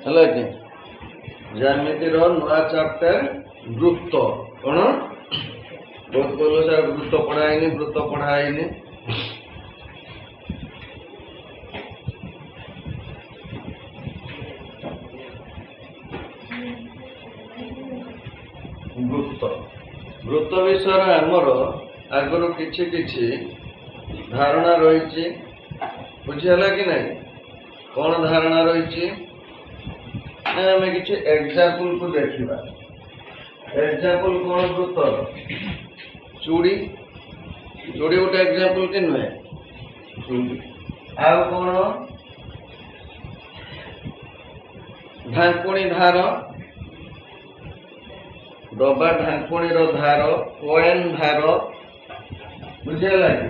ହେଲା କି ଜ୍ୟାମିତିର ନୂଆ ଚାପ୍ଟର ବୃତ୍ତ କ'ଣ ବହୁତ କହିଲ ସାର୍ ବୃତ୍ତ ପଢ଼ା ହେଇନି ବୃତ୍ତ ପଢ଼ା ହେଇନି ବୃତ୍ତ ବୃତ୍ତ ବିଷୟରେ ଆମର ଆଗରୁ କିଛି କିଛି ଧାରଣା ରହିଛି ବୁଝିହେଲା କି ନାହିଁ କ'ଣ ଧାରଣା ରହିଛି ଆମେ କିଛି ଏକ୍ସାମ୍ପଲକୁ ଦେଖିବା ଏକ୍ସାମ୍ପଲ କ'ଣ ବୃତ୍ତର ଚୁଡ଼ି ଚୁଡ଼ି ଗୋଟେ ଏକ୍ସାମ୍ପଲ କି ନୁହେଁ ଚୁଡ଼ି ଆଉ କ'ଣ ଢାଙ୍କୁଣୀ ଧାର ଡବା ଢାଙ୍କୁଣୀର ଧାର କଏନ ଧାର ବୁଝିହେଲା କି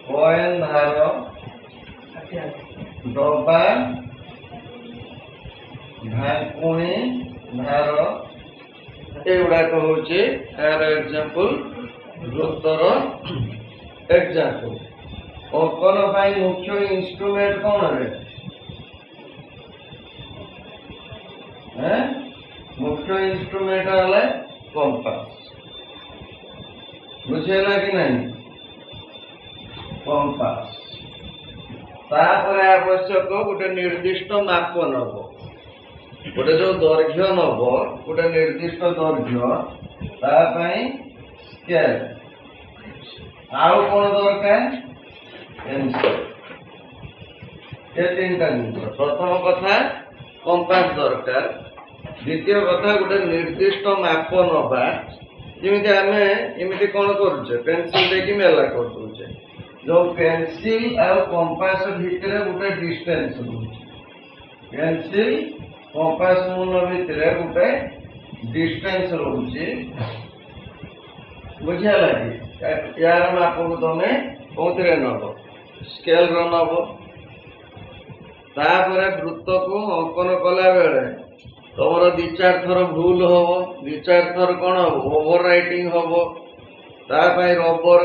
କଏନ ଧାର ଡବା ଢାଙ୍କୁଣୀ ଧାର ଏଗୁଡ଼ାକ ହେଉଛି ଏହାର ଏକ୍ସାମ୍ପଲ ବୃତ୍ତର ଏକ୍ସାମ୍ପଲ ଅଙ୍କନ ପାଇଁ ମୁଖ୍ୟ ଇନଷ୍ଟ୍ରୁମେଣ୍ଟ କ'ଣ ରେ ମୁଖ୍ୟ ଇନଷ୍ଟ୍ରୁମେଣ୍ଟ ହେଲା କମ୍ପାସ ବୁଝିହେଲା କି ନାହିଁ କମ୍ପାସ ତାପରେ ଆବଶ୍ୟକ ଗୋଟେ ନିର୍ଦ୍ଦିଷ୍ଟ ମାପ ନେବ ଗୋଟେ ଯୋଉ ଦୈର୍ଘ୍ୟ ନେବ ଗୋଟେ ନିର୍ଦ୍ଦିଷ୍ଟ ଦୈର୍ଘ୍ୟ ତା ପାଇଁ ସ୍କେଲ ଆଉ କ'ଣ ଦରକାର ପେନସିଲ ଏ ତିନିଟା ଜିନିଷ ପ୍ରଥମ କଥା କମ୍ପାସ ଦରକାର ଦ୍ୱିତୀୟ କଥା ଗୋଟେ ନିର୍ଦ୍ଦିଷ୍ଟ ମାପ ନେବା ଯେମିତି ଆମେ ଏମିତି କ'ଣ କରୁଛେ ପେନସିଲ ଦେଇକି ମେଲା କରିଦେଉଛେ ଯୋଉ ପେନସିଲ ଆଉ କମ୍ପାସ ଭିତରେ ଗୋଟେ ଡିଷ୍ଟାନ୍ସ ରହୁଛି ପେନସିଲ କମ୍ପାସ ମୁନ ଭିତରେ ଗୋଟେ ଡିଷ୍ଟାନ୍ସ ରହୁଛି ବୁଝିହେଲା କି ୟାର ମାପକୁ ତମେ କୋଉଥିରେ ନେବ ସ୍କେଲର ନେବ ତାପରେ ବୃତ୍ତକୁ ଅଙ୍କନ କଲା ବେଳେ ତମର 2-4 ଥର ଭୁଲ ହବ 2-4 ଥର କ'ଣ ହବ ଓଭର ରାଇଟିଂ ହବ ତା ପାଇଁ ରବର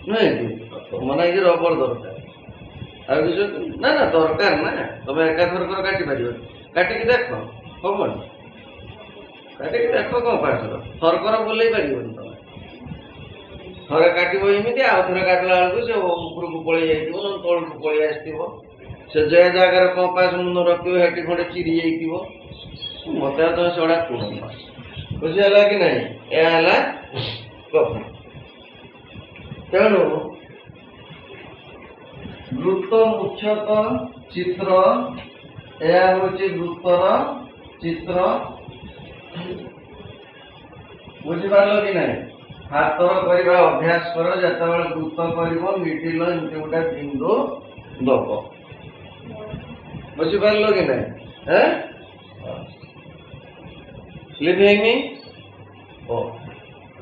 ନୁହେଁ କି ତମ ନାଇଁ ରବର ଦରକାର ଆଉ କିଛି ନା ନା ଦରକାର ନା ତମେ ଏକାଥରକର କାଟି ପାରିବ କାଟିକି ଦେଖ ହବନି କାଟିକି ଦେଖ କ'ଣ ପାଠର ଥରକର ବୁଲେଇ ପାରିବନି ତମେ ଥରେ କାଟିବ ଏମିତି ଆଉ ଥରେ କାଟିଲା ବେଳକୁ ସେ ଉପରକୁ ପଳେଇ ଯାଇଥିବ ନହେଲେ ତଳକୁ ପଳେଇ ଆସିଥିବ ସେ ଯେ ଜାଗାରେ କମ୍ପାସ ମୁଣ୍ଡ ରଖିବ ସେଠି ଖଣ୍ଡେ ଚିରି ଯାଇଥିବ ମତେ ଆଉ ତମେ ସେଗୁଡ଼ା କୁହନି ବୁଝିହେଲା କି ନାହିଁ ଏହା ହେଲା କଥା ତେଣୁ ବୃତ୍ତ ମୁଖ୍ୟତଃ ଚିତ୍ର ଏହା ହେଉଛି ବୃତ୍ତର ଚିତ୍ର ବୁଝିପାରିଲ କି ନାହିଁ ହାତର କରିବା ଅଭ୍ୟାସ କର ଯେତେବେଳେ ବୃତ୍ତ କରିବ ମିଡିଲ ଏମିତି ଗୋଟେ ବିନ୍ଦୁ ଦବ ବୁଝିପାରିଲ କି ନାହିଁ ଲିଭେଇନି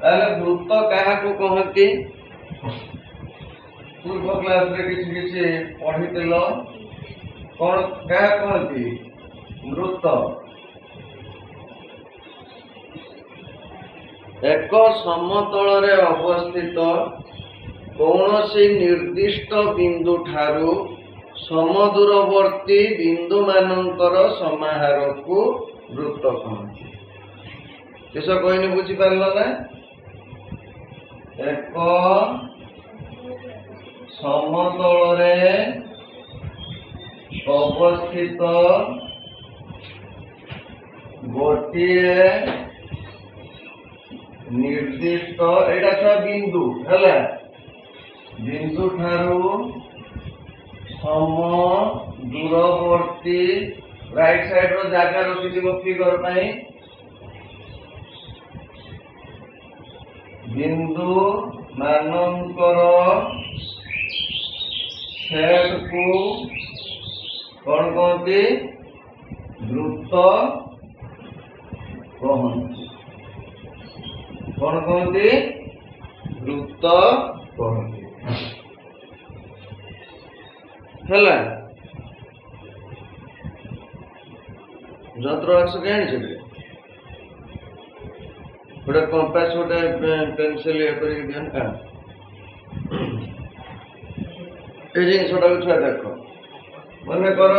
ତାହେଲେ ବୃତ୍ତ କାହାକୁ କହନ୍ତି ପୂର୍ବ କ୍ଲାସରେ କିଛି କିଛି ପଢିଥିଲ କ'ଣ କାହା କହନ୍ତି ବୃତ୍ତ ଏକ ସମତଳରେ ଅବସ୍ଥିତ କୌଣସି ନିର୍ଦ୍ଦିଷ୍ଟ ବିନ୍ଦୁ ଠାରୁ ସମଦୂରବର୍ତ୍ତୀ ବିନ୍ଦୁମାନଙ୍କର ସମାହାରକୁ ବୃତ୍ତ କହନ୍ତି କିସ କହିନି ବୁଝିପାରିଲ ନା ଏକ ସମତଳରେ ଅବସ୍ଥିତ ଗୋଟିଏ ନିର୍ଦ୍ଦିଷ୍ଟ ଏଇଟା ଛୁଆ ବିନ୍ଦୁ ହେଲା ବିନ୍ଦୁ ଠାରୁ ସମଦୂରବର୍ତ୍ତୀ ରାଇଟ୍ ସାଇଡ୍ ର ଜାଗା ରଖିଥିବ ଫିଗର ପାଇଁ ବିନ୍ଦୁ ମାନଙ୍କର ସେଟ୍କୁ କ'ଣ କହନ୍ତି ବୃତ୍ତ କହନ୍ତି କ'ଣ କହନ୍ତି ବୃତ୍ତ କହନ୍ତି ହେଲା ଯନ୍ତ୍ର ବାକ୍ସ ଜାଣିଛ ଗୋଟେ କମ୍ପାସ ଗୋଟେ ପେନସିଲ ଇଏ କରିକି ଦିଅନ୍ତି ଏ ଜିନିଷଟାକୁ ଛୁଆ ଦେଖ ମନେକର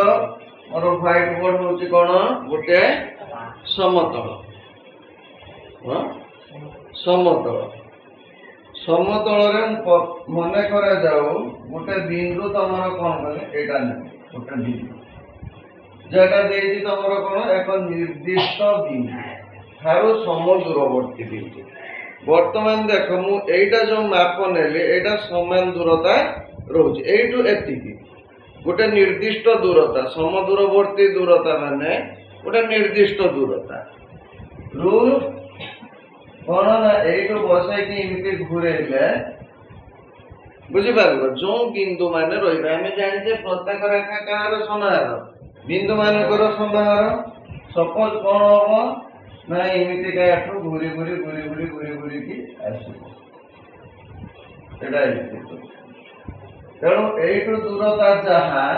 मोर व्हाइट बोर्ड होची कोन गोटे समतल समतल समतल रे मन करा जाऊ गोटे बिंदु तमर कोन बोले एटा नै गोटे बिंदु जेटा देई तमर कोन एक निर्दिष्ट बिंदु थारो समदूरवर्ती बिंदु वर्तमान देख मु एटा जो माप नेले एटा समान दूरता रोज एटू एतिकी गोटे निर्दिष्ट दूरता समदूरवर्ती दूरता माने गोटे निर्दिष्ट दूरता रूल कौन ना एटू बसाई कि इमिति घुरेले बुझी पारबो जो बिंदु माने रहिबा हमें जानिजे प्रत्येक रेखाकार समाहार बिंदु मानकर समाहार सपोज कौन हो ना इमिति काठू घुरी घुरी घुरी घुरी घुरी घुरी की आसीबो एटा तेणु एटू दूरता जहाँ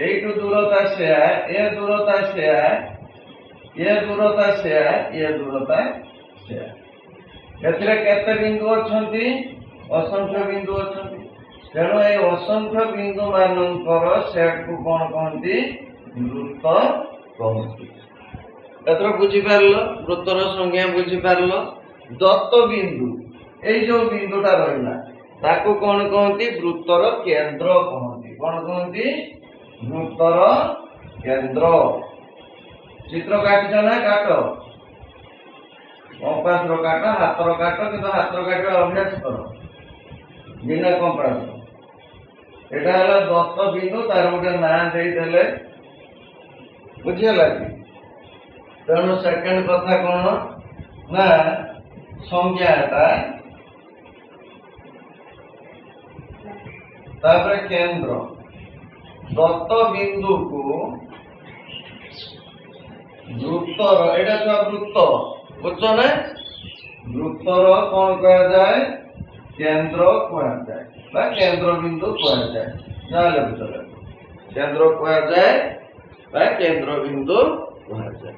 एटू दूरता से ए दूरता से ये दूरता से ये दूरता से एथिरे केते बिंदु अछंती असंख्य बिंदु अछंती तेणु ए असंख्य बिंदु मानकर सेट को कोन कहंती वृत्त कहंती एथर बुझी पारलो वृत्तर संज्ञा बुझी पारलो दत्त बिंदु ए जो बिंदुटा रहला ताको कोन कहंती वृत्तर केंद्र कहंती कोन कहंती वृत्तर केंद्र चित्र काटिछ ना काटो कंपास रो काटो हाथ रो काटो किंतु हाथ रो काटो अभ्यास करो बिना कंपास एटा हला दत्त बिंदु तार गोटे ना देई देले बुझियला कि तेणु सेकेंड कथा कोन ना संज्ञाटा तापर केंद्र दत्त बिंदु को वृत्तर एटा तो वृत्त बुझो ना वृत्तर कौन कहा जाए केंद्र कहा जाए बा केंद्र बिंदु कहा जाए जाले बुझो केंद्र कहा जाए बा केंद्र बिंदु कहा जाए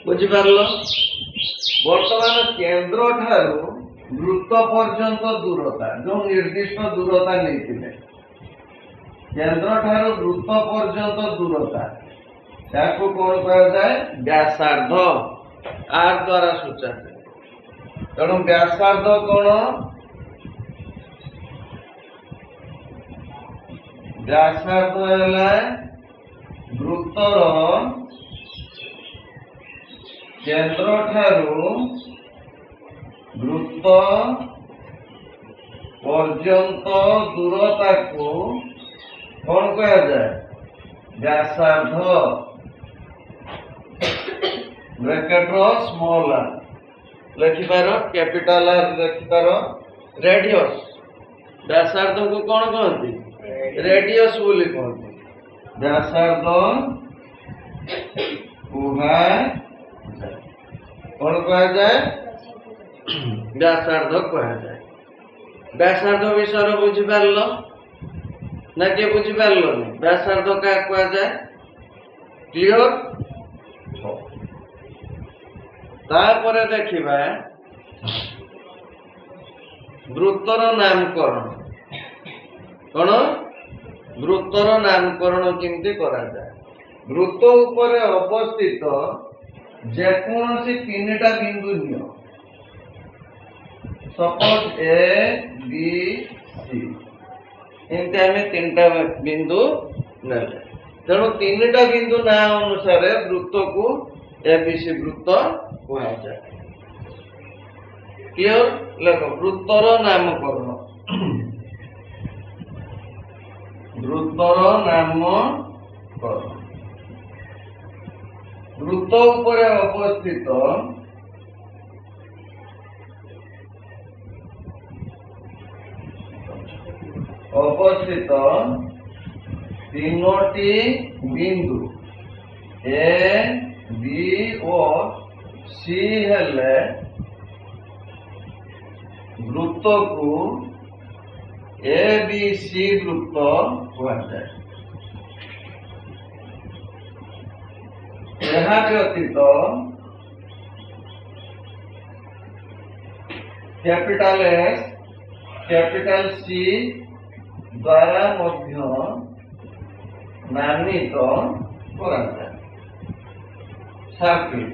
बुझी पारलो वर्तमान केंद्र ठारू वृत्त पर्यंत दूरता जो निर्दिष्ट दूरता नहीं केंद्र ठारू वृत्त पर्यंत दूरता याको कौन कहा जाए व्यासार्ध आर द्वारा सूचा जाए तेणु व्यासार्ध कौन व्यासार्ध है वृत्तर केंद्र ठारू वृत्त पर्यंत दूरता को कौन कहा जाए व्यासार्ध ब्रैकेट रो स्मॉल आर लिखिपार कैपिटल आर लिखिपार रेडियस व्यासार्ध को कौन कहती रेडियस बोली कहती व्यासार्ध कुहा कौन कहा जाए व्यासार्ध कहा जाए व्यासार्ध विषय बुझी पारलो ना के बुझी पारलो व्यासार्ध क्या कहा जाए क्लियर तापरे देखिबा वृत्तर नामकरण कौन वृत्तर नामकरण केमती करा जाए वृत्त उपरे अवस्थित जेकोसी तीनटा बिंदु नियो सपोज ए बी सी एमती आम तीनटा बिंदु नेले तेणु तीनटा बिंदु ना अनुसार वृत्त को एबीसी वृत्त कहा जाए क्लियर लेख वृत्तर नामकरण वृत्तर नामकरण वृत्त उपरे अवस्थित तीनोटी बिंदु ए बी और सी हेले वृत्त को ए बी सी वृत्त कहा जाए यह व्यतीत कैपिटल एस कैपिटल सी द्वारा मध्य नामित कराଯାए सर्किल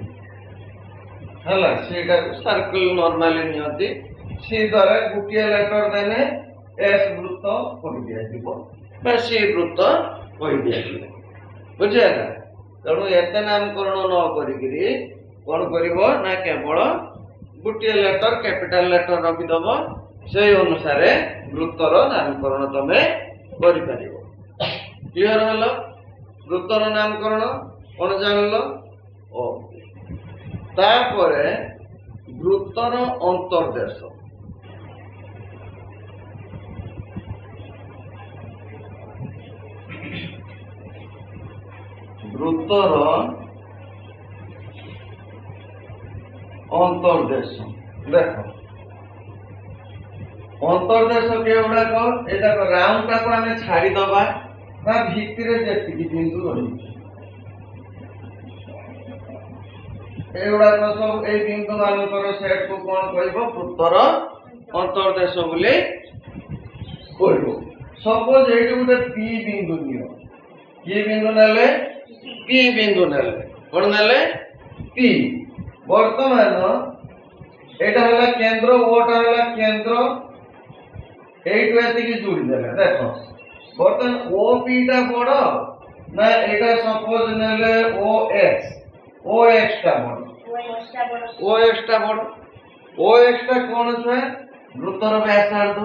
हला सीटा सर्किल नॉर्मली नियति सी द्वारा गुटिया लेटर देने एस वृत्त कहि दिया दिबो बा सी वृत्त कहि दिया दिबो बुझियाला तेणु एते नामकरण न करिगिरी कोन करिवो ना केवल गुटिया लेटर कैपिटल लेटर रखि दबो से अनुसार वृत्तर नामकरण तमे करि परिबो क्लियर हलो वृत्तर नामकरण कोन जानलो ओ तापरे वृत्तर अंतर्देश वृत्तर अंतर्देश देख अंतर्देश के गुड़ाक एटा राउंड टाको आमे छाड़ी दबा ना भितरे जेतिकी बिंदु रही एगुड़ाक सब ए बिंदु मानकर सेट को कौन कहबो वृत्तर अंतर्देश बोली कहबो सपोज एटी गुटे पी बिंदु नियो की बिंदु नेले पी बिंदु नेले कोन नेले पी वर्तमान एटा हला केंद्र ओटा हला केंद्र एटु एतिकी जोड़ी देले देखो वर्तमान ओ पी टा बड़ ना एटा सपोज नेले ओ एक्स टा बड़ ओ एक्स टा कोन छे वृत्तर व्यासार्ध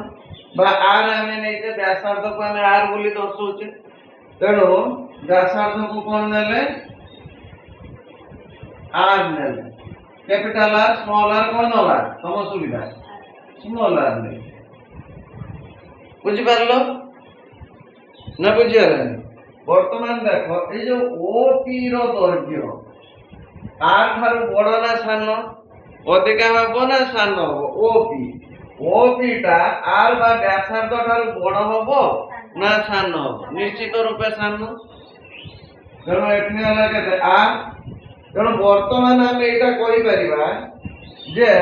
बा आर आमे नेते व्यासार्ध को आमे आर बोली दर्शौचे तेणु व्यासार्ध को कोन नेले आर नेले कैपिटल आर स्मॉल आर कोन नला तम सुविधा स्मॉल आर ने बुझि पारलो ना बुझियाले वर्तमान देखो ए जो ओ पी रो दैर्घ्य आर थारु बड़ ना सान अधिका हबो ना सान हबो ओपी टा आर बा व्यासार्ध थारु बड़ हबो ना सान हबो निश्चित रूपे सान तेणु एठने हला केते आर तेणु वर्तमान आमे एटा कहि परिबा जे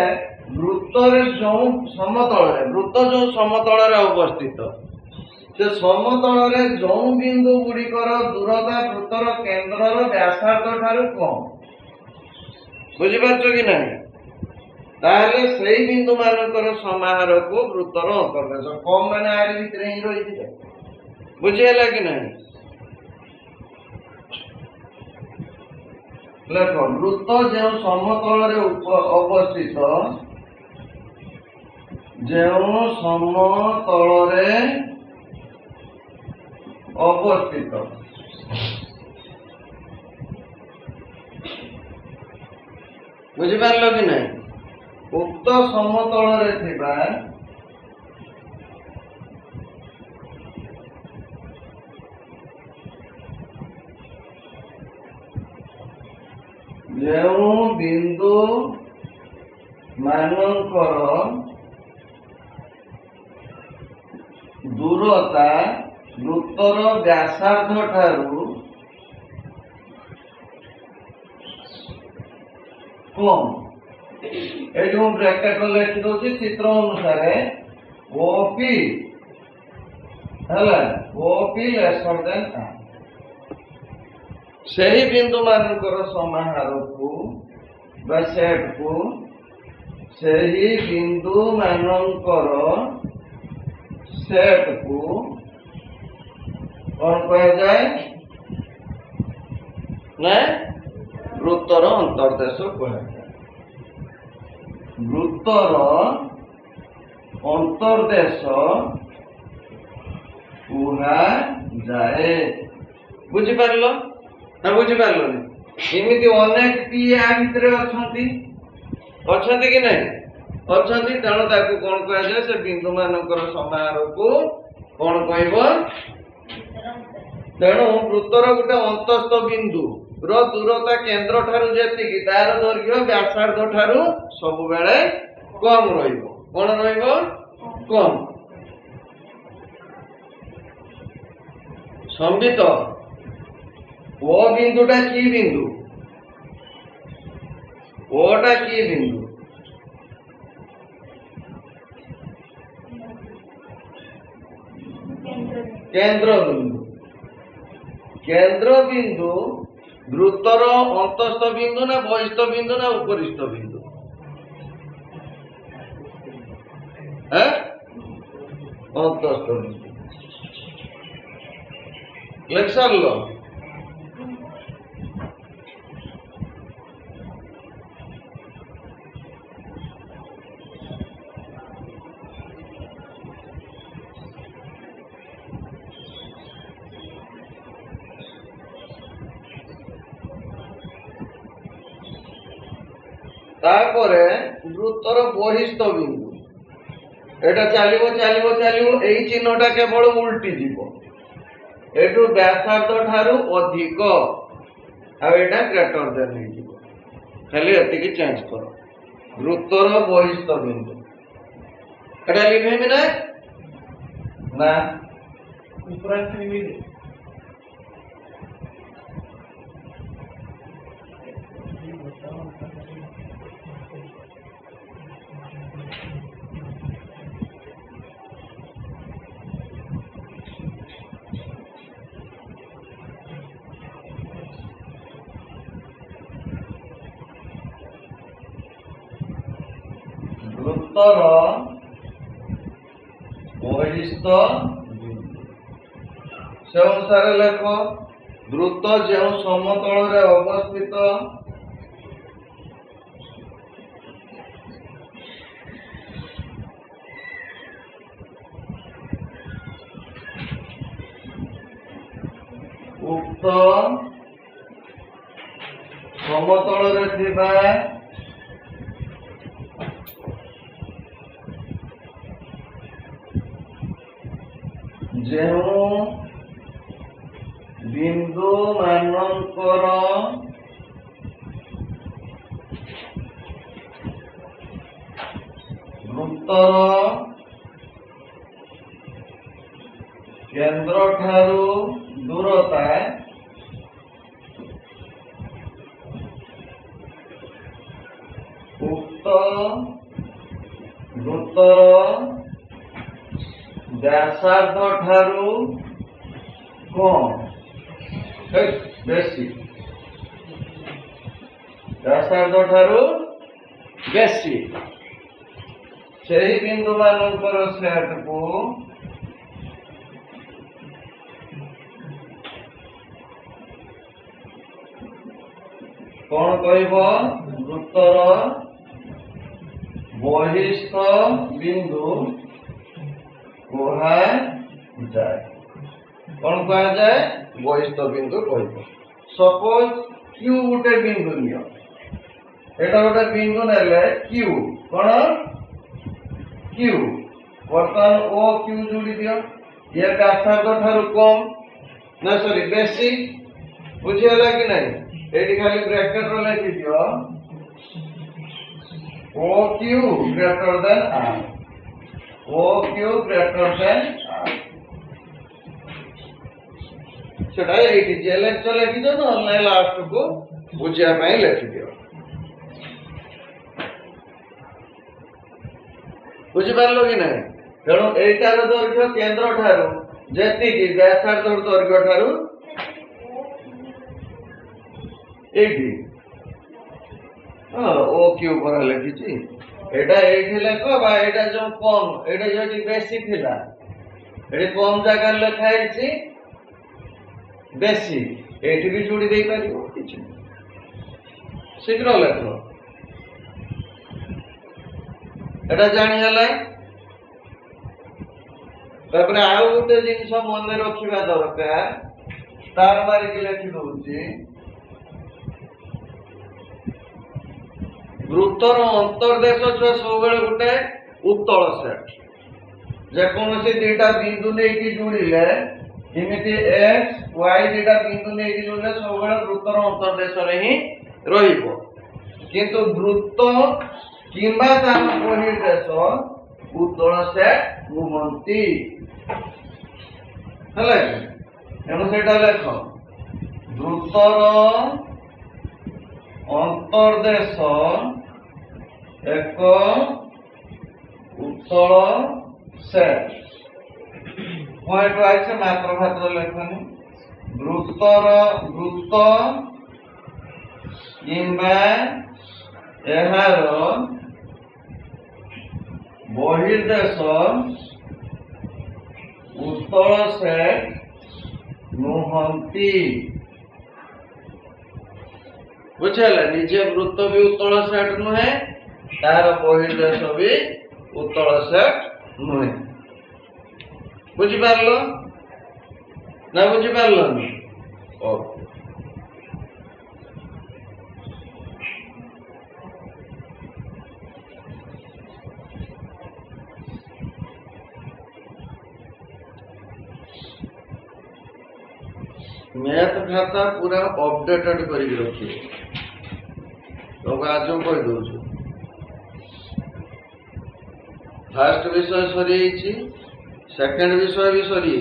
वृत्तर जो समतल रे अवस्थित से समतल रे जो बिंदु गुड़िकर दूरता वृत्तर केंद्र रो व्यासार्ध थारु कम बुझी पारछो कि नहीं ताहले सेही बिंदु मानकर समाहार को वृत्तर अंतर्देश कम माने आर भीतर ही रही थी बुझियला कि नहीं देखो वृत्त जो समतल रे अवस्थित जो समतल रे अवस्थित बुझी पारलो कि नहीं उक्त समतल रे थिबा जो बिंदु मानकर दूरता वृत्तर व्यासार्ध ठारू कम एटी मु ब्रैकेट लिखि दोछि चित्र अनुसार ओपी हला ओपी लेसर देन आर सही बिंदु मानकर समाहार को बा सेट को सही बिंदु मानकर सेट को कौन कहा जाए ना वृत्तर अंतर्देश कहा जाए वृत्तर अंतर्देश कहा जाए बुझी पारलो ना बुझी पारलो एमिति अनेक पी आ भितरे अछंती अछंती कि नहीं अछंती तेणु ताकू कौन कहा जाए से बिंदु मानकर समाहार को कौन कहबो तेणु वृत्तर गोटे अंतस्थ बिंदु रो दूरता केंद्र ठारू जेतिकी तार दैर्घ्य व्यासार्ध ठारू सब बेले कम रहिबो कोन रहिबो कम संबित ओ बिंदुटा की बिंदु ओटा की बिंदु केंद्र बिंदु কেন্দ্রবিন্দু বৃত্তর অন্তস্থ বিন্দু না বহিস্থ বিন্দু না উপরিস্থ বিন্দু? হ্যাঁ, অন্তস্থ বিন্দু। লেখসারল তারপরে বৃত্তর বহিস্থ বিন্দু, এটা চালিব চালিব চালিব, এই চিহ্নটা কেবল উল্টি যাব, এটু ব্যাসার্ধ ঠারু অধিক আর এটা গ্রেটর দেন হয়ে যাব। খালি এতিকি চেঞ্জ কর, বৃত্তর বহিস্থ বিন্দু। এটা লিখেমি না না বৃত্তর বহিস্থ বিন্দু সে অনুসারে লেখ, বৃত্ত যে সমতଳରେ অবস্থিত উক্ত সমতଳରେ ଥିବା ଯେଉଁ ବିନ୍ଦୁ ମାନଙ୍କର ବୃତ୍ତର କେନ୍ଦ୍ରଠାରୁ ଦୂରତା ଉକ୍ତ ବୃତ୍ତର ব্যাসার্ধ ঠারু কম বেশি, ব্যাসার্ধ ঠারু বেশি, সেই বিন্দু মানଙ୍କର সেটକୁ କଣ କହିବ? ବୃତ୍ତର ବହିସ୍ଥ ବିନ୍ଦୁ କୁହାଯାଏ। କଣ କୁହାଯାଏ? ବହିସ୍ଥ ବିନ୍ଦୁ କହିବ। ସପୋଜ କ୍ୟୁ ଗୋଟେ ବିନ୍ଦୁ ନିଅ, এটা ଗୋଟେ ବିନ୍ଦୁ ନେଲେ କ୍ୟୁ, କଣ କ୍ୟୁ, ବର୍ତ୍ତମାନ ଓ କ୍ୟୁ ଯୋଡ଼ି ଦିଅ, ଇଏ ବ୍ୟାସାର୍ଧ ଠାରୁ କମ ନା ସରି ବେଶୀ, ବୁଝିହେଲା କି ନାହିଁ? ଏଇଠି ଖାଲି ବ୍ରାକେଟରେ ଲେଖିଦିଅ ଓ କ୍ୟୁ ଗ୍ରେଟର ଦେନ୍ ଆର୍, ଓ କ୍ୟୁ ଗ୍ରେଟର ଦେନ୍ ଆର୍। সেটা এইটি যে লেখছ লেখিছ, নହେଲେ ଲାଷ୍ଟକୁ ବୁଝିବା ପାଇଁ ଲେଖିଦିଅ। ବୁଝିପାରିଲ କି ନାହିଁ? ତେଣୁ ଏଇଟାର ଦୈର୍ଘ୍ୟ କେନ୍ଦ୍ର ଠାରୁ ଯେତିକି ବ୍ୟାସାର୍ଧ ଦୈର୍ଘ୍ୟ ଠାରୁ এইটি ও কিউ করে লেখিছি, এটা এইটি লেখ বা এটা যে কম, এটা যেটি বেশি ଥିଲା, এটি কম জায়গায় লেখা হয়েছে বেশি, এইটি भी जोड़ी দেই পারিব, কিছু শীঘ্র লেখ। এটা জানি ହେଲା। তারপরে ଆଉ ଗୋଟେ ଜିନିଷ ମନେ ରଖିବା ଦରକାର, ଷ୍ଟାର ମାରିକି ଲେଖି ଦଉଛି, ବୃତ୍ତର ଅନ୍ତର୍ଦେଶ ଛୁଆ ସବୁବେଳେ ଗୋଟେ ଉତ୍ତଳ ସେଟ। ଯେକୌଣସି ଦିଟା ବିନ୍ଦୁ ନେଇକି ଯୋଡ଼ିଲେ, ଯେମିତି ଏକ୍ସ ୱାଇ ଦିଟା ବିନ୍ଦୁ ନେଇକି ଯୋଡ଼ିଲେ ସବୁବେଳେ ବୃତ୍ତର ଅନ୍ତର୍ଦେଶରେ ହିଁ ରହିବ। କିନ୍ତୁ ବୃତ୍ତ କିମ୍ବା ତାର ବହିର୍ଦେଶ ଉତ୍ତଳ ସେଟ ନୁହନ୍ତି, ହେଲା କି? ତେଣୁ ସେଇଟା ଲେଖ, ବୃତ୍ତର ଅନ୍ତର୍ଦେଶ ଏକ ଉତ୍ତଳ ସେଟ। পয়েন্ট আছে মাত্র ভাত্র লেখনি, ବୃତ୍ତ କିମ୍ବା ଏହାର ବହିର୍ଦେଶ ଉତ୍ତଳ ସେଟ୍ ନୁହନ୍ତି। ବୁଝିହେଲା? ନିଜେ ବୃତ୍ତ ବି ଉତ୍ତଳ ସେଟ୍ ନୁହେଁ, ତାର ବହିର୍ଦେଶ ବି ଉତ୍ତଳ ସେଟ୍ ନୁହେଁ। ବୁଝିପାରିଲ ନା ବୁଝିପାରିଲନି? मैथ खाता पूरा अपडेटेड करके रखिए। तो आज कही दौर फास्ट विषय सरी सेकेंड विषय भी सरी।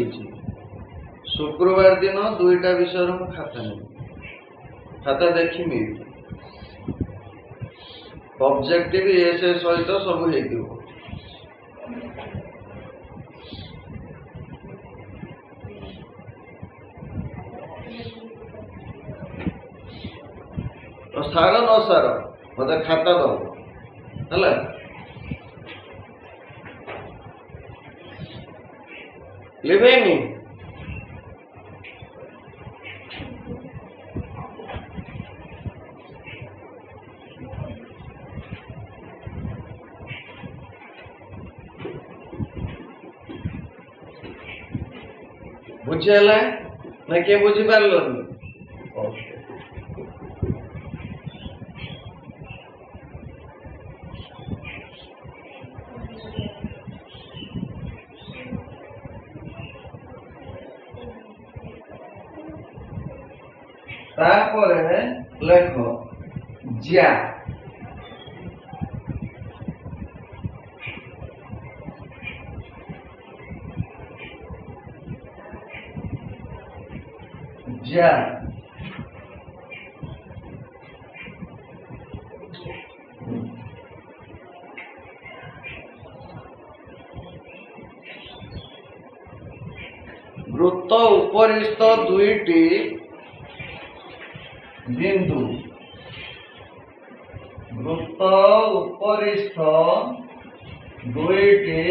शुक्रवार दिन दुईटा विषय खाता नहीं, खाता देखी ऑब्जेक्टिव एसे सहित सब हो। तो सार न सार मत खाता दब है लिवेनी बुझीगला ना किए बुझी पारलनी? तापरे लेख ज्या ज्या वृत्त उपरिस्थ दुईटी बिंदु वृत्त उपरिस्थ दुईटी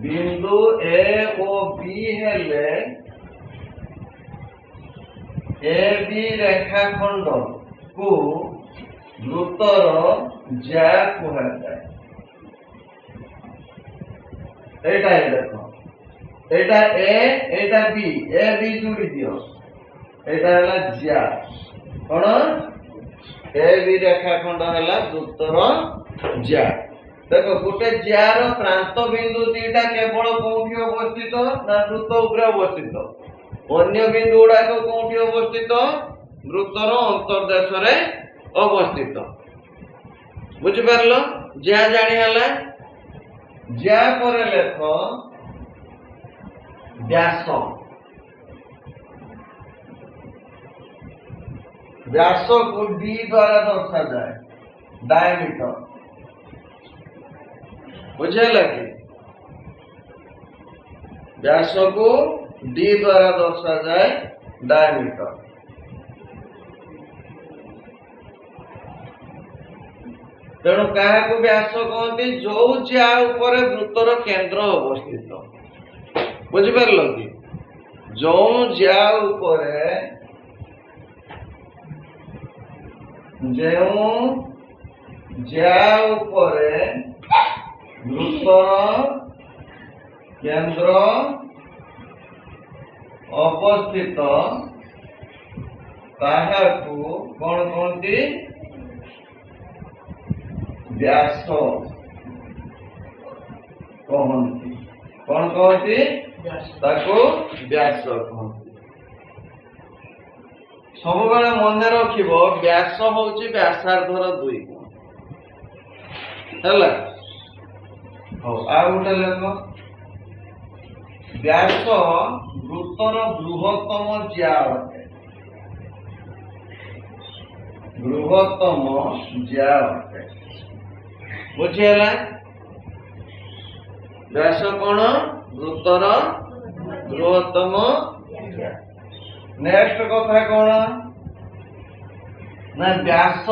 बिंदु ए और बी हेले ए बी रेखाखंड को वृत्तर ज्या कहुए। एटा देख एटा एटा बी ए बी जोड़ी दियो एटा हला ज्या कौन ए बी रेखाखंड हला वृत्तर ज्या। देखो गोटे ज्यार प्रांत बिंदु दीटा केवल कोठी अवस्थित ना वृत्त उपरे अवस्थित, अन्य बिंदु गुड़ाक कोठी अवस्थित वृत्तर अंतर्देश रे अवस्थित। बुझिपारल? ज्या जानी हला ज्या पर लेख व्यास व्यास को डी द्वारा दर्शा जाए डायमीटर। बुझेला कि व्यास को डी द्वारा दर्शा जाए डायमीटर। तेणु क्या व्यास कहते जो ज्या ऊपर वृत्तर केंद्र अवस्थित। बुझिपार कि जो ज्या ऊपर ज्या ऊपर वृत्तर केंद्र अवस्थित ताहाकू कौन कहती व्यास कहती। कौन कहती ताको व्यास कहती। सब बेले मन रखिब व्यास होउची व्यासार्धर 2 गुण हैला। हो आ उठे लेख व्यास वृत्तर बृहत्तम ज्या अटे। बृहत्तम ज्या अटे। बुझीगला? व्यास कौन? वृत्तर बृहत्तम ज्या। नेक्स्ट कथा कौन ना व्यास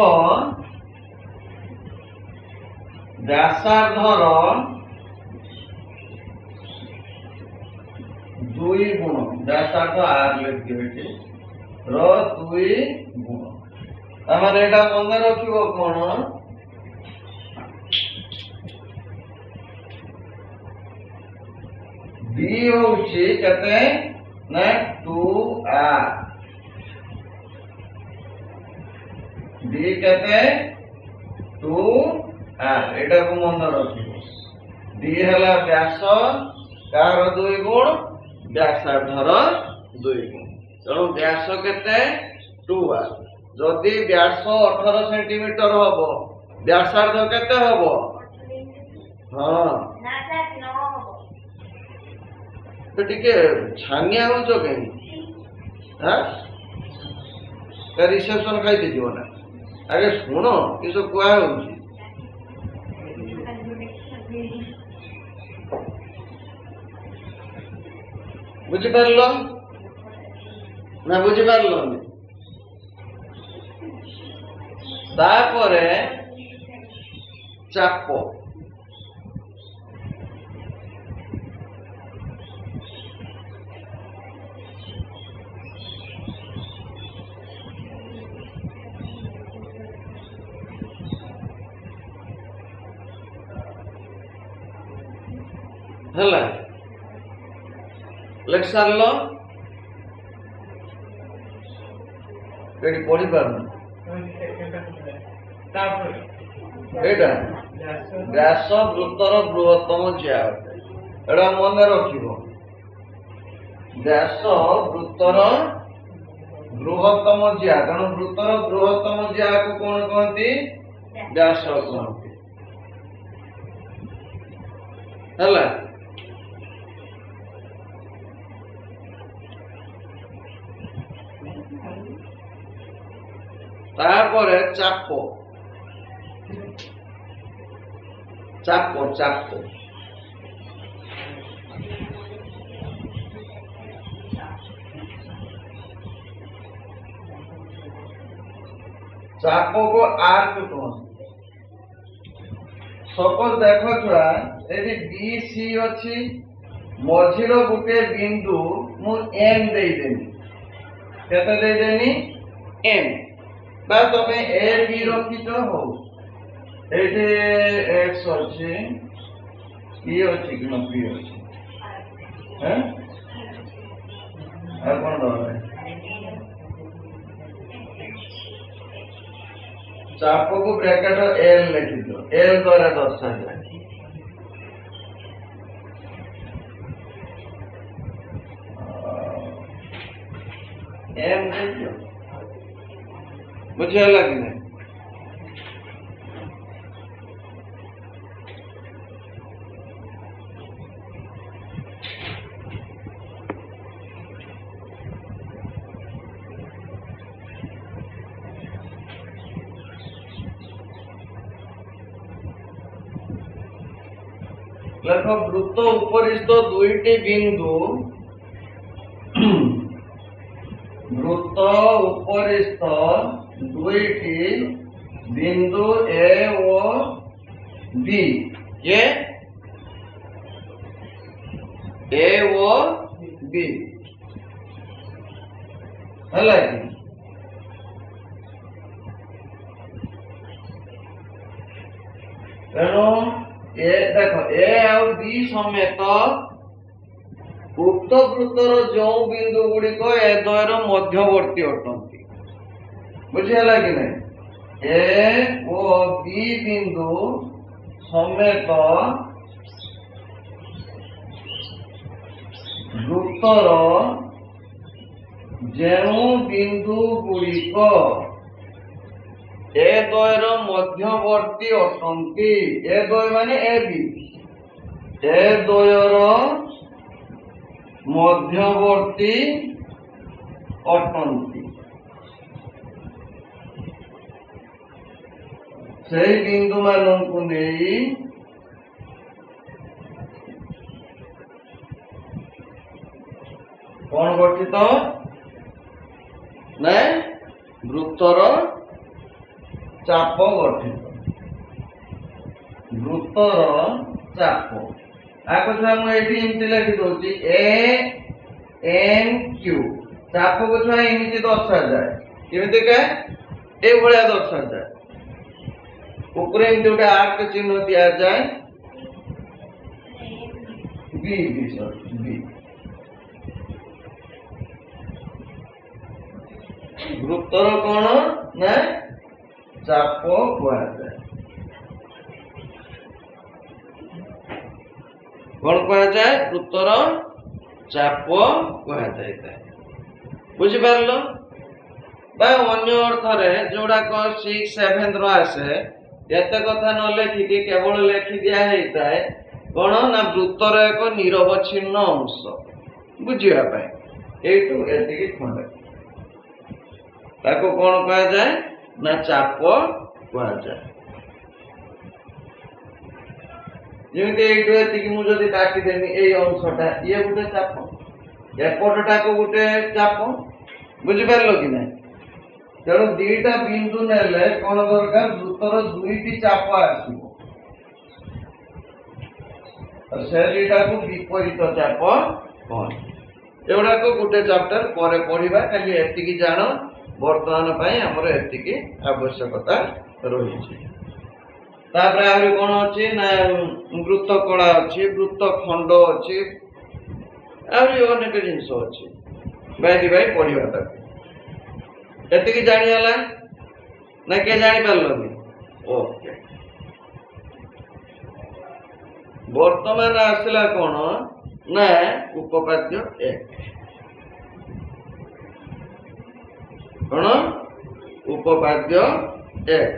व्यासार्धर दुई गुण व्यासार्ध आर लिखिए दुई गुण तार एटा मन रखिबो कौन डी होउची केते ना 2r डी केते 2r एटा को मन रखिबो डी हला व्यास कार दुई गुण व्यासार्धर दुई गुण तेणु व्यास केते 2r जदि व्यास 18 सेंटीमीटर हबो व्यासार्ध केते हबो हां तो टिके छानिया हो जो कहीं हां का रिसेप्शन खाई दे जीवना अरे सुनो ये सब कुआ हो बुझी पारलो ना बुझी पारलो तापरे चाप हला लेख सारलो केडी पढ़ी पारन एटा व्यास वृत्तर बृहत्तम ज्या एटा मन रखिबो व्यास वृत्तर बृहत्तम ज्या कारण वृत्तर बृहत्तम ज्या को कोन कहती व्यास कहती हला तारपरे चाप चाप चाप चाप को आर्क कहते सपोज देखो छुआ एटी बी सी अच्छी मझीर गोटे बिंदु मु एम दे देनी केते दे देनी एम बा तमे ए बी रखित हो एटी एक्स अच्छी ई अच्छी कि न पी अच्छी हैं और कौन दो चाप को ब्रैकेट एल लिखि दो एल द्वारा दर्शा जाए एम देखियो मुझे अलग नहीं लेख वृत्त उपरिस्थ दुईटी बिंदु वृत्त उपरिस्थ दुईटी बिंदु ए और बी ये ए और बी है तेणु ए देखो ए और बी समेत उक्त वृत्तर जो बिंदु गुड़िक ए द्वयर मध्यवर्ती अटंती बुझीगला कि नहीं ए और बी बिंदु समेत वृत्तर जो बिंदु गुड़िक ए द्वयर मध्यवर्ती अटंती ए द्वय माने ए बी ए द्वयर मध्यवर्ती अटंती से बिंदु मानू नहीं कौन गठित ନା ବୃତ୍ତର ଚାପ ଗଠିତ। ବୃତ୍ତର ଚାପ ଆକୁ ଛୁଆ ମୁଁ ଏଇଠି ଏମିତି ଲେଖି ଦଉଛି ANQ। ଚାପକୁ ଛୁଆ ଏମିତି ଦର୍ଶାଯାଏ, କେମିତିକା ଏଇଭଳିଆ ଦର୍ଶାଯାଏ। ଉପରେ ଏମିତି ଗୋଟେ ଆର୍କ ଚିହ୍ନ ଦିଆଯାଏ, B ବୃତ୍ତର କଣ ନା ଚାପ କୁହାଯାଏ। କଣ କୁହାଯାଏ? ବୃତ୍ତର ଚାପ କୁହାଯାଇଥାଏ। ବୁଝିପାରିଲ? ବା ଅନ୍ୟ ଅର୍ଥରେ ଯୋଉଡାକ 6, 7 ର ଆସେ ଏତେ କଥା ନ ଲେଖିକି କେବଳ ଲେଖି ଦିଆ ହେଇଥାଏ କଣ ନା ବୃତ୍ତର ଏକ ନିରବଚ୍ଛିନ୍ନ ଅଂଶ ବୁଝିବା ପାଇଁ। ଏଇଠୁ ଏତିକି ଖଣ୍ଡେ ତାକୁ କଣ କୁହାଯାଏ ନା ଚାପ କୁହାଯାଏ। ଯେମିତି ଏଇଠୁ ଏତିକି ମୁଁ ଯଦି କାଟିଦେମି ଏଇ ଅଂଶଟା ଇଏ ଗୋଟେ ଚାପ, ଏପଟଟାକୁ ଗୋଟେ ଚାପ। ବୁଝିପାରିଲ କି ନାହିଁ? ତେଣୁ ଦିଟା ବିନ୍ଦୁ ନେଲେ କଣ ଦରକାର? ବୃତ୍ତର ଦୁଇଟି ଚାପ ଆସିବ, ସେ ଦିଟାକୁ ବିପରୀତ ଚାପ କହନ୍ତି। ଏଗୁଡାକ ଗୋଟେ ଚାପ୍ଟର ପରେ ପଢିବା, ଖାଲି ଏତିକି ଜାଣ ବର୍ତ୍ତମାନ ପାଇଁ ଆମର ଏତିକି ଆବଶ୍ୟକତା ରହିଛି। ତାପରେ ଆହୁରି କଣ ଅଛି ନା ବୃତ୍ତ କଳା ଅଛି, ବୃତ୍ତ ଖଣ୍ଡ ଅଛି, ଆହୁରି ଅନେକ ଜିନିଷ ଅଛି। ଭାଇ ପଢିବା ତାକୁ। ଏତିକି ଜାଣିଗଲା ନା କିଏ ଜାଣିପାରିଲନି? ଓକେ। ବର୍ତ୍ତମାନ ଆସିଲା କଣ ନା ଉପପାଦ୍ୟ 1। କଣ ଉପପାଦ୍ୟ 1?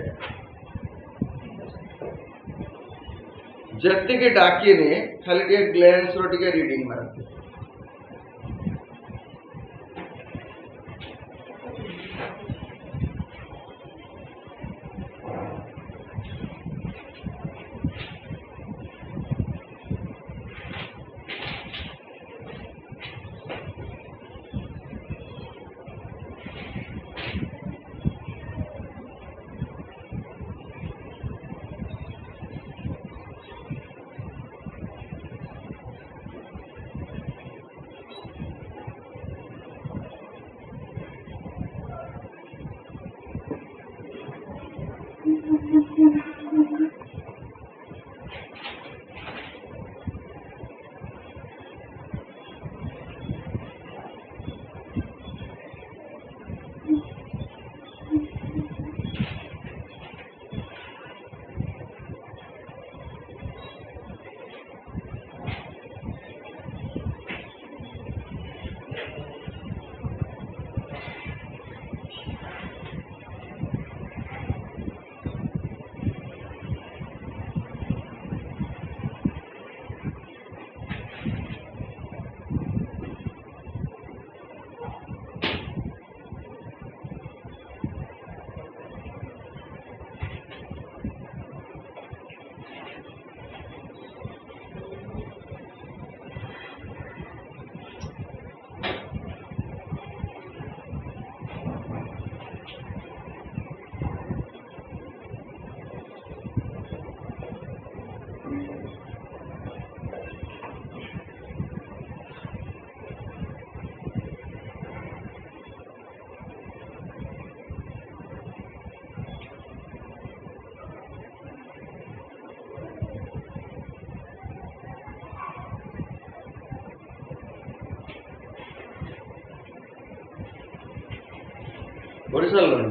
ଯେତିକି ଡାକିନି ଖାଲି ଟିକେ ଗ୍ଲେନ୍ସ ର ଟିକେ ରିଡିଂ ମାରନ୍ତୁ। ପଢି ସାରିଲଣି?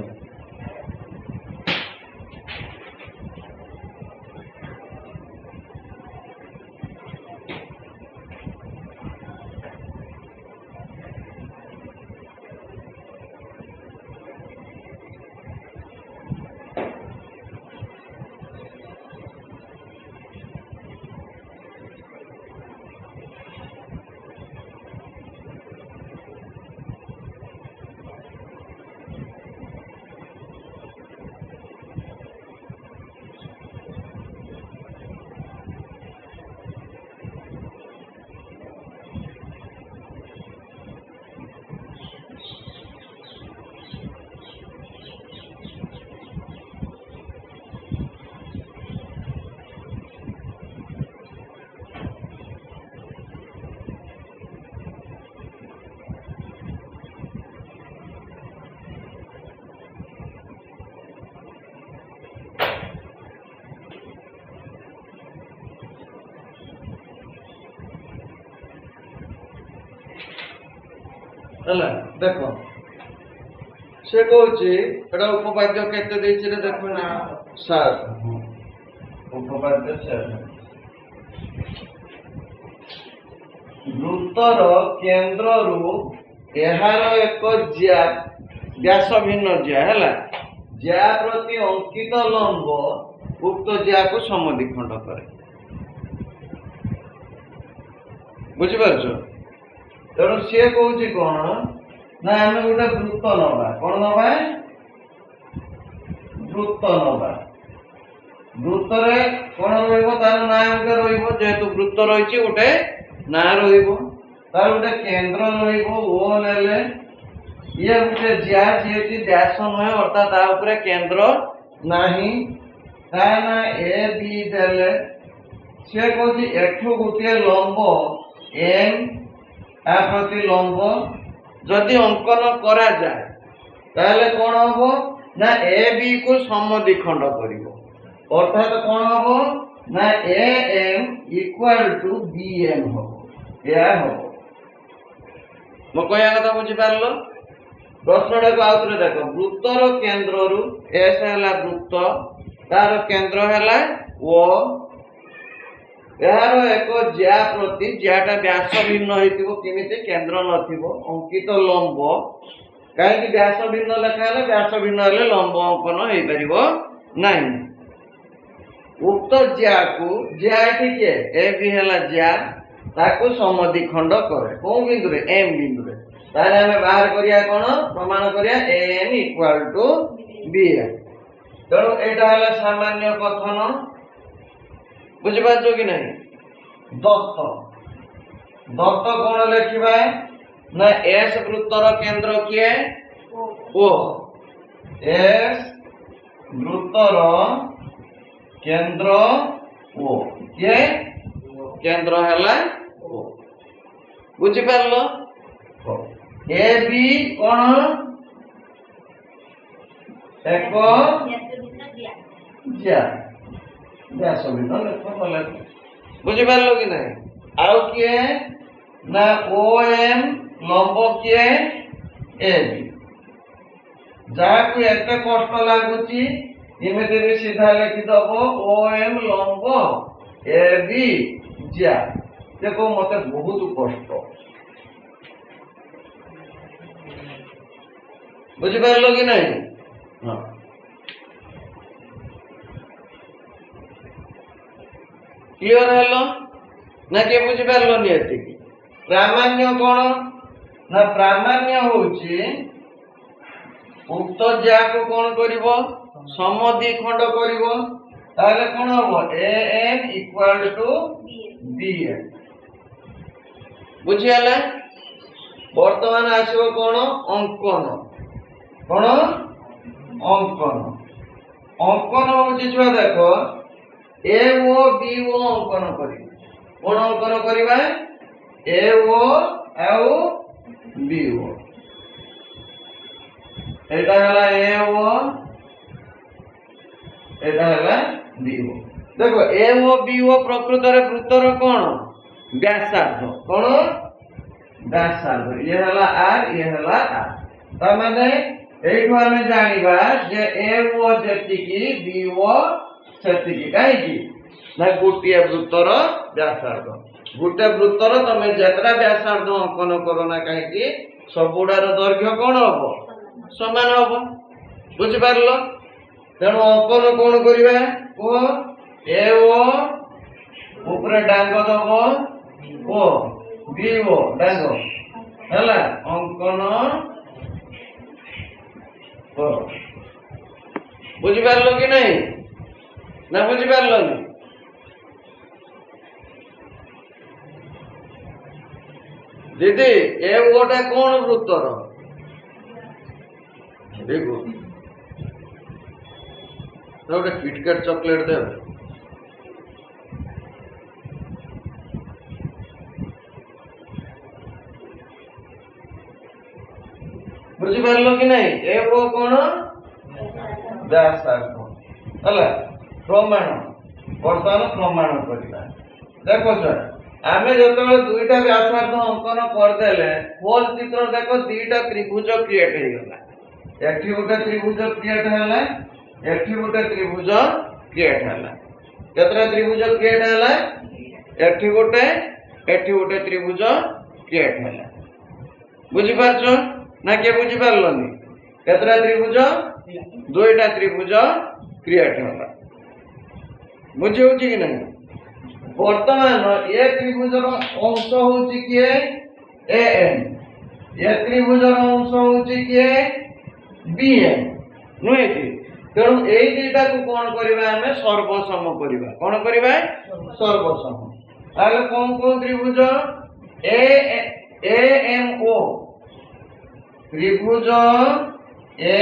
ହେଲା ଦେଖ से कौची एटा उपपाद्य केते देछि रे देखो ना 7 उपपाद्य 7 वृत्तर केंद्र रु एहार एक ज्या व्यास भिन्न ज्या हैला ज्या प्रति अंकित लंब उक्त ज्या को समद्विखंड करे बुझि पारछो तेणु सी कौची कौन ना आम गोटे वृत्त नवा कौन नवा वृत्त नवा वृत्त कौन रार ना गोटे रेतु वृत्त रही गोटे ना तार गोटे केंद्र रो ने ये गोटे ज्या जी व्यास नुहे अर्थात ता केंद्र नाही ना ए बी देले सी कौन एठू गोटे लंब एम आ प्रति लंब जदि अंकन करा जाए ताहले कौन हम ना ए बी को समद्विखंड करिवो अर्थात कौन हम ना A M equal to B M हम या हम मो कहया कथा बुझी पारलो प्रश्नटा को आउतरे देखो वृत्तर केंद्र रु एस हला वृत्त तार केंद्र हला ओ यार एक ज्या प्रति ज्याटा व्यास भिन्न होइतिबो किमिते केंद्र नथिबो अंकित लंब काहे कि व्यास भिन्न लेखा हले व्यास भिन्न हले लंब अंकन होई परिबो नाही उक्त ज्या को ज्या ठीक है ए बी हला ज्या ताको समद्विखंड करे कोन बिंदु रे एम बिंदु रे तारे हमें बाहर करिया कोन प्रमाण करिया ए एन इक्वल टू बी तेणु एटा हला सामान्य कथन बुझी पारछो कि नहीं दत्त दत्त कौन लिखा ना एस वृत्तर केंद्र किए ओ एस वृत्तर केंद्र ओ किए केंद्र हैला ओ बुझी पारलो ए बी कौन एक ज्या व्यास भिन्न लेख बोले बुझी पारलो कि नहीं आउ किए ना ओ एम लंब किए ए बी जहाँ को एते कष्ट लागुची इमेते भी सीधा लिखि दबो ओ एम लंब ए बी ज्या देखो मते बहुत कष्ट बुझी पारलो कि नहीं हां क्लियर हेलो ना के बुझी पारलो नि एतिकी प्रामाण्य कोन ना प्रामाण्य होची उक्त ज्या को कोन करिवो समद्विखंड करिवो ताले कोन हो A N equal to B N बुझी हला वर्तमान आसीबो कोन अंकन कोन अंकन अंकन होची छुआ देखो ए ओ बी ओ अंकन करी कोन अंकन करिबा ए ओ आउ बी ओ एटा हला ए ओ एटा हला बी ओ देखो ए ओ बी ओ प्रकृत रे वृत्तर कोन व्यासार्ध कोन व्यासार्ध ये हला आर ये हला आर त माने एठो हमें जानिबा जे ए ओ जेतिकी बी ओ सेतिकी काहे की ना गोटिया वृत्तर व्यासार्ध गोटे वृत्तर तमे जेतरा व्यासार्ध अंकन करो ना काहे की सबुडार दैर्घ्य कोन हबो समान हबो बुझि पारलो तेणु अंकन कोन करिबा ओ ए ओ ऊपर डांग दबो ओ बी ओ डांग हला अंकन ओ बुझि पारलो कि नहीं ना बुझी पारलो दीदी ए गोटे कौन वृत्तर देखो गोटे किटकैट चॉकलेट दे बुझी पारलो कि नहीं ए वो कौन व्यासार्ध हला प्रमाण बर्तमान प्रमाण करवा देखो सर आमे जतबे दुईटा व्यासार्ध अंकन करदेले होल चित्र देखो दुईटा त्रिभुज क्रिएट हो गला एठी गोटे त्रिभुज क्रिएट होला एठी गोटे त्रिभुज क्रिएट होला केतरा त्रिभुज क्रिएट होला एठी गोटे त्रिभुज क्रिएट होला बुझी पारछो ना के बुझी पारलोनी केतरा त्रिभुज दुईटा त्रिभुज क्रिएट होला बुझी होची कि नहीं वर्तमान ए त्रिभुजर अंश होची किए ए एन ए त्रिभुजर अंश होची किए बी एन नुहे कि तेणु एई दुईटा को कोन करिबा हमें सर्वसम करिबा कोन करिबा सर्वसम ताले कोन कोन त्रिभुज ए एम ओ त्रिभुज ए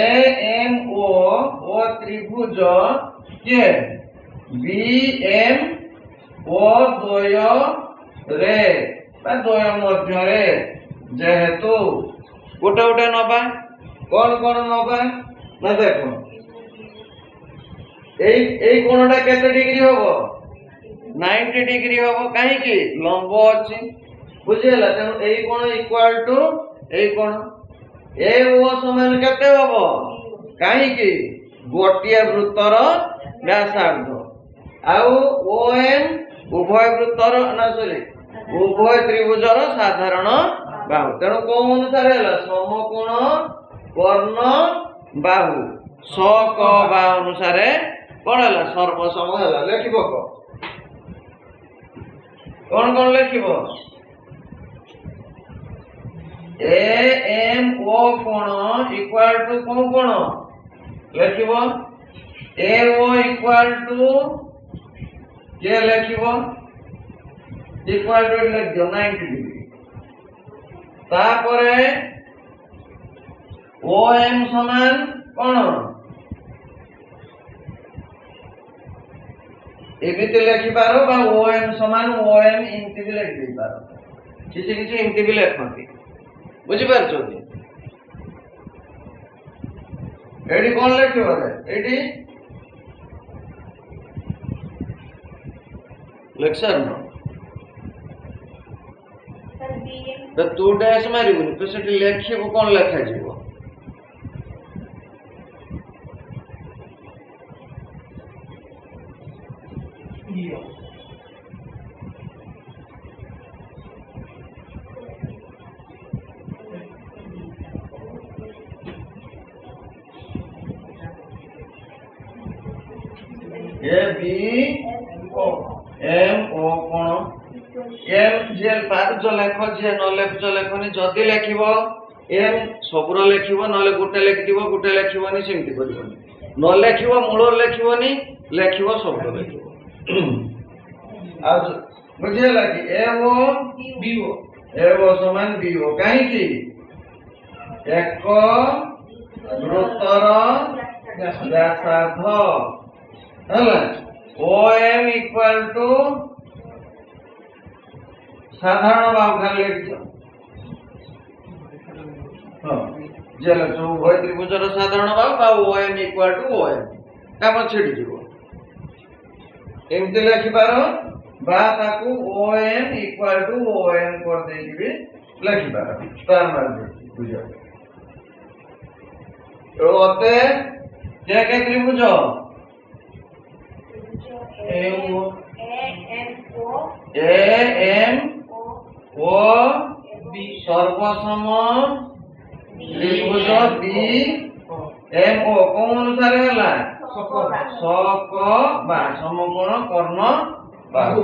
एम ओ त्रिभुज के बी एम ओ द्वय रे बा द्वय मध्य रे जेहेतु गोटे गोटे नबा कौन कौन नबा ना देखो एई कोणटा केते डिग्री होबो 90 डिग्री होबो काहे कि लंब अछि बुझिला तेनु एई कोण इक्वल टू एई कोण ए ओ समान केते होबो काहे कि गोटिया वृत्तर व्यासार्ध आउ ओ एम उभय वृत्तर ना सॉरी उभय त्रिभुजर साधारण बाहु तेणु कौन अनुसार है समकोण कर्ण बाहु स क बा अनुसार कौन है सर्वसम है लिखब कौन कौन लिखब ए एम ओ कोण इक्वल टू कौन कोण लिखब ए ओ इक्वल टू के लिखब इक्वल टू लिख दियो 90 डिग्री तापरे ओ एम समान कोन एमिति लिखि पारो बा ओ एम समान ओ एम इनति भी लिखि दे पारो किछि किछि इनति भी लिखमती बुझि पारछो कि एडी कोन लिखिबो रे एडी लेक्चर न तो तू डैश मारिबुनी तो सेठी लेखिबो कोन लेखा जीवो A B O M O कोण एम जे पार जो लेख जे न लेख जो लेखनी जदी लेखिबो एम सबरो लेखिबो नले गुटे लेखिबो गुटे लेखिबोनी सेमति करिबोनी न लेखिबो मूल लेखिबोनी लेखिबो सबरो लेखिबो आज बुझिला कि ए ओ बी ओ समान बी ओ काहे कि एक वृत्तर व्यासार्ध हला ओ एम इक्वल टू साधारण बाहु खाली लिखियो हां जे लखो उभय त्रिभुजर साधारण बाहु बा O M equal to O M काम छेडी जीवो एमते लिखि पारो बा ताकू O M equal to O M कर देई भी लिखि पारो तार मार दे बुझो ओते जे के त्रिभुज एम ओ सर्वसम त्रिभुज बी एम ओ कौन अनुसार है सक बा समकोण कर्ण बाहु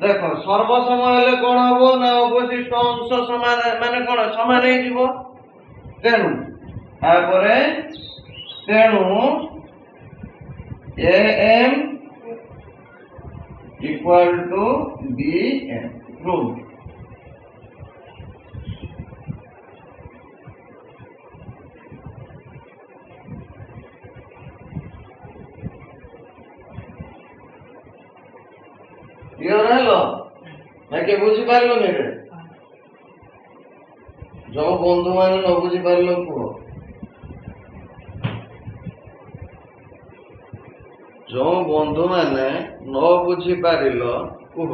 देखो सर्वसम हेले कौन हम ना अवशिष्ट अंश समान माने कौन समान ही जीवो तेणु तापरे तेणु A M equal to B M prove clear हेलो ना के बुझी पारलो ने रे जो बंधु माने न बुझी पारलो को जो बंधु माने न बुझी पारिलो कुह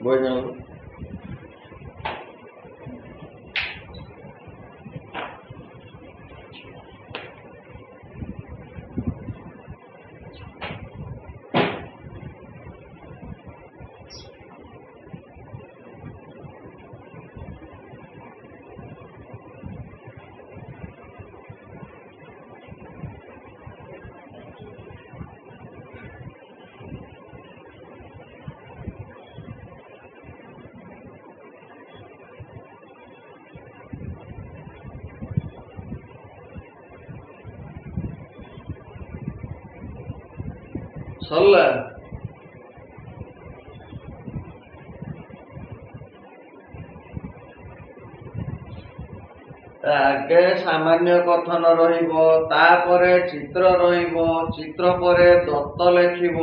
বই জানো সরলা আগে সামান্য কথন রহিব তাপরে চিত্র রহিব চিত্র পরে দত্ত লেখিব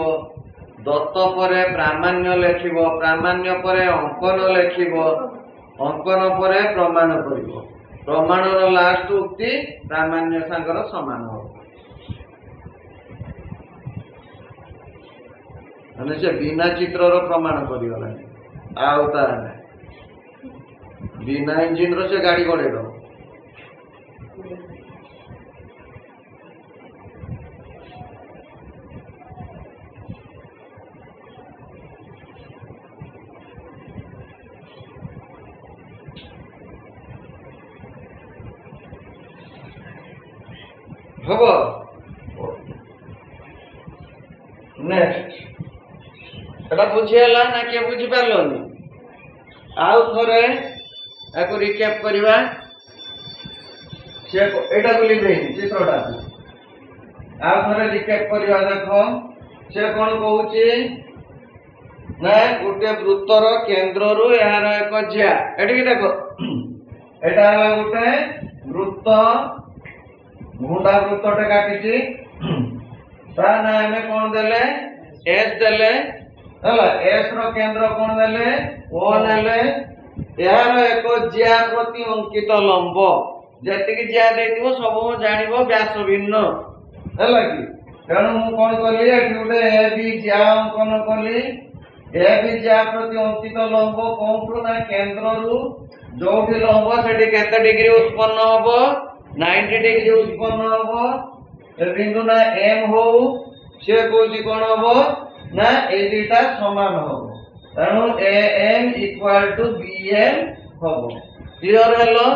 দত্ত পরে প্রামাণ্য লেখিব প্রামাণ্য পরে অঙ্কন লেখিব অঙ্কন পরে প্রমাণ করিব প্রমাণର ଲାଷ୍ଟ ଉକ୍ତି ପ୍ରାମାଣ୍ୟ ସାଙ୍ଗର ସମାନ ହବ ମାନେ ସେ ବିନା ଚିତ୍ରର ପ୍ରମାଣ କରିଗଲାଣି ଆଉ ତାର ନାହିଁ ବିନା ଇଞ୍ଜିନର ସେ ଗାଡ଼ି ଗଡ଼େଇ ଦବ হব নেক্সট এটা বুঝিলা না কে বুঝি পারলনি আউ থরে একু রিক্যাপ করিবা সে এটাକୁ লিখেনি চিত্রটাକୁ আউ থরে রিক্যাপ করিবা দেখো সে কোন কହୁଛି না গোটে বৃত্তর কেন্দ্রରୁ এହାର ଏକ জ্যা এটিকি দেখো এটা হলো গোটে বৃত্ত গুন্ডা বৃত্তଟେ কাটিছি তা না আমি কোন দেলে এস দেলে ହେଲା এস ର কেন্দ্র কোন দেলে ও নেলে এହାର ଏକ জ্যা প্রতি অঙ্কিত লম্ব যেତିକି জ্যা ଦେଇଥିବ ସବୁ ଜାଣିବ ବ୍ୟାସ ଭିନ୍ନ ହେଲା କି ତେଣୁ ମୁଁ କଣ କଲି ଏଠି ଗୋଟେ ଏ ବି ଜ୍যା ଅଙ୍କନ କଲି ଏ ବି ଜ୍যା ପ୍ରତି ଅଙ୍କିତ ଲମ୍ବ କୋଉଠୁ ନା କେନ୍ଦ୍ରରୁ ଯୋଉଠି ଲମ୍ବ ସେଠି କେତେ ଡିଗ୍ରୀ ଉତ୍ପନ୍ନ ହବ 90 डिग्री उत्पन्न हबो ए बिंदु ना एम हो से कोजी कोन हबो ना ए दुटा समान हबो तनु A M equal to B M हबो क्लियर हेलो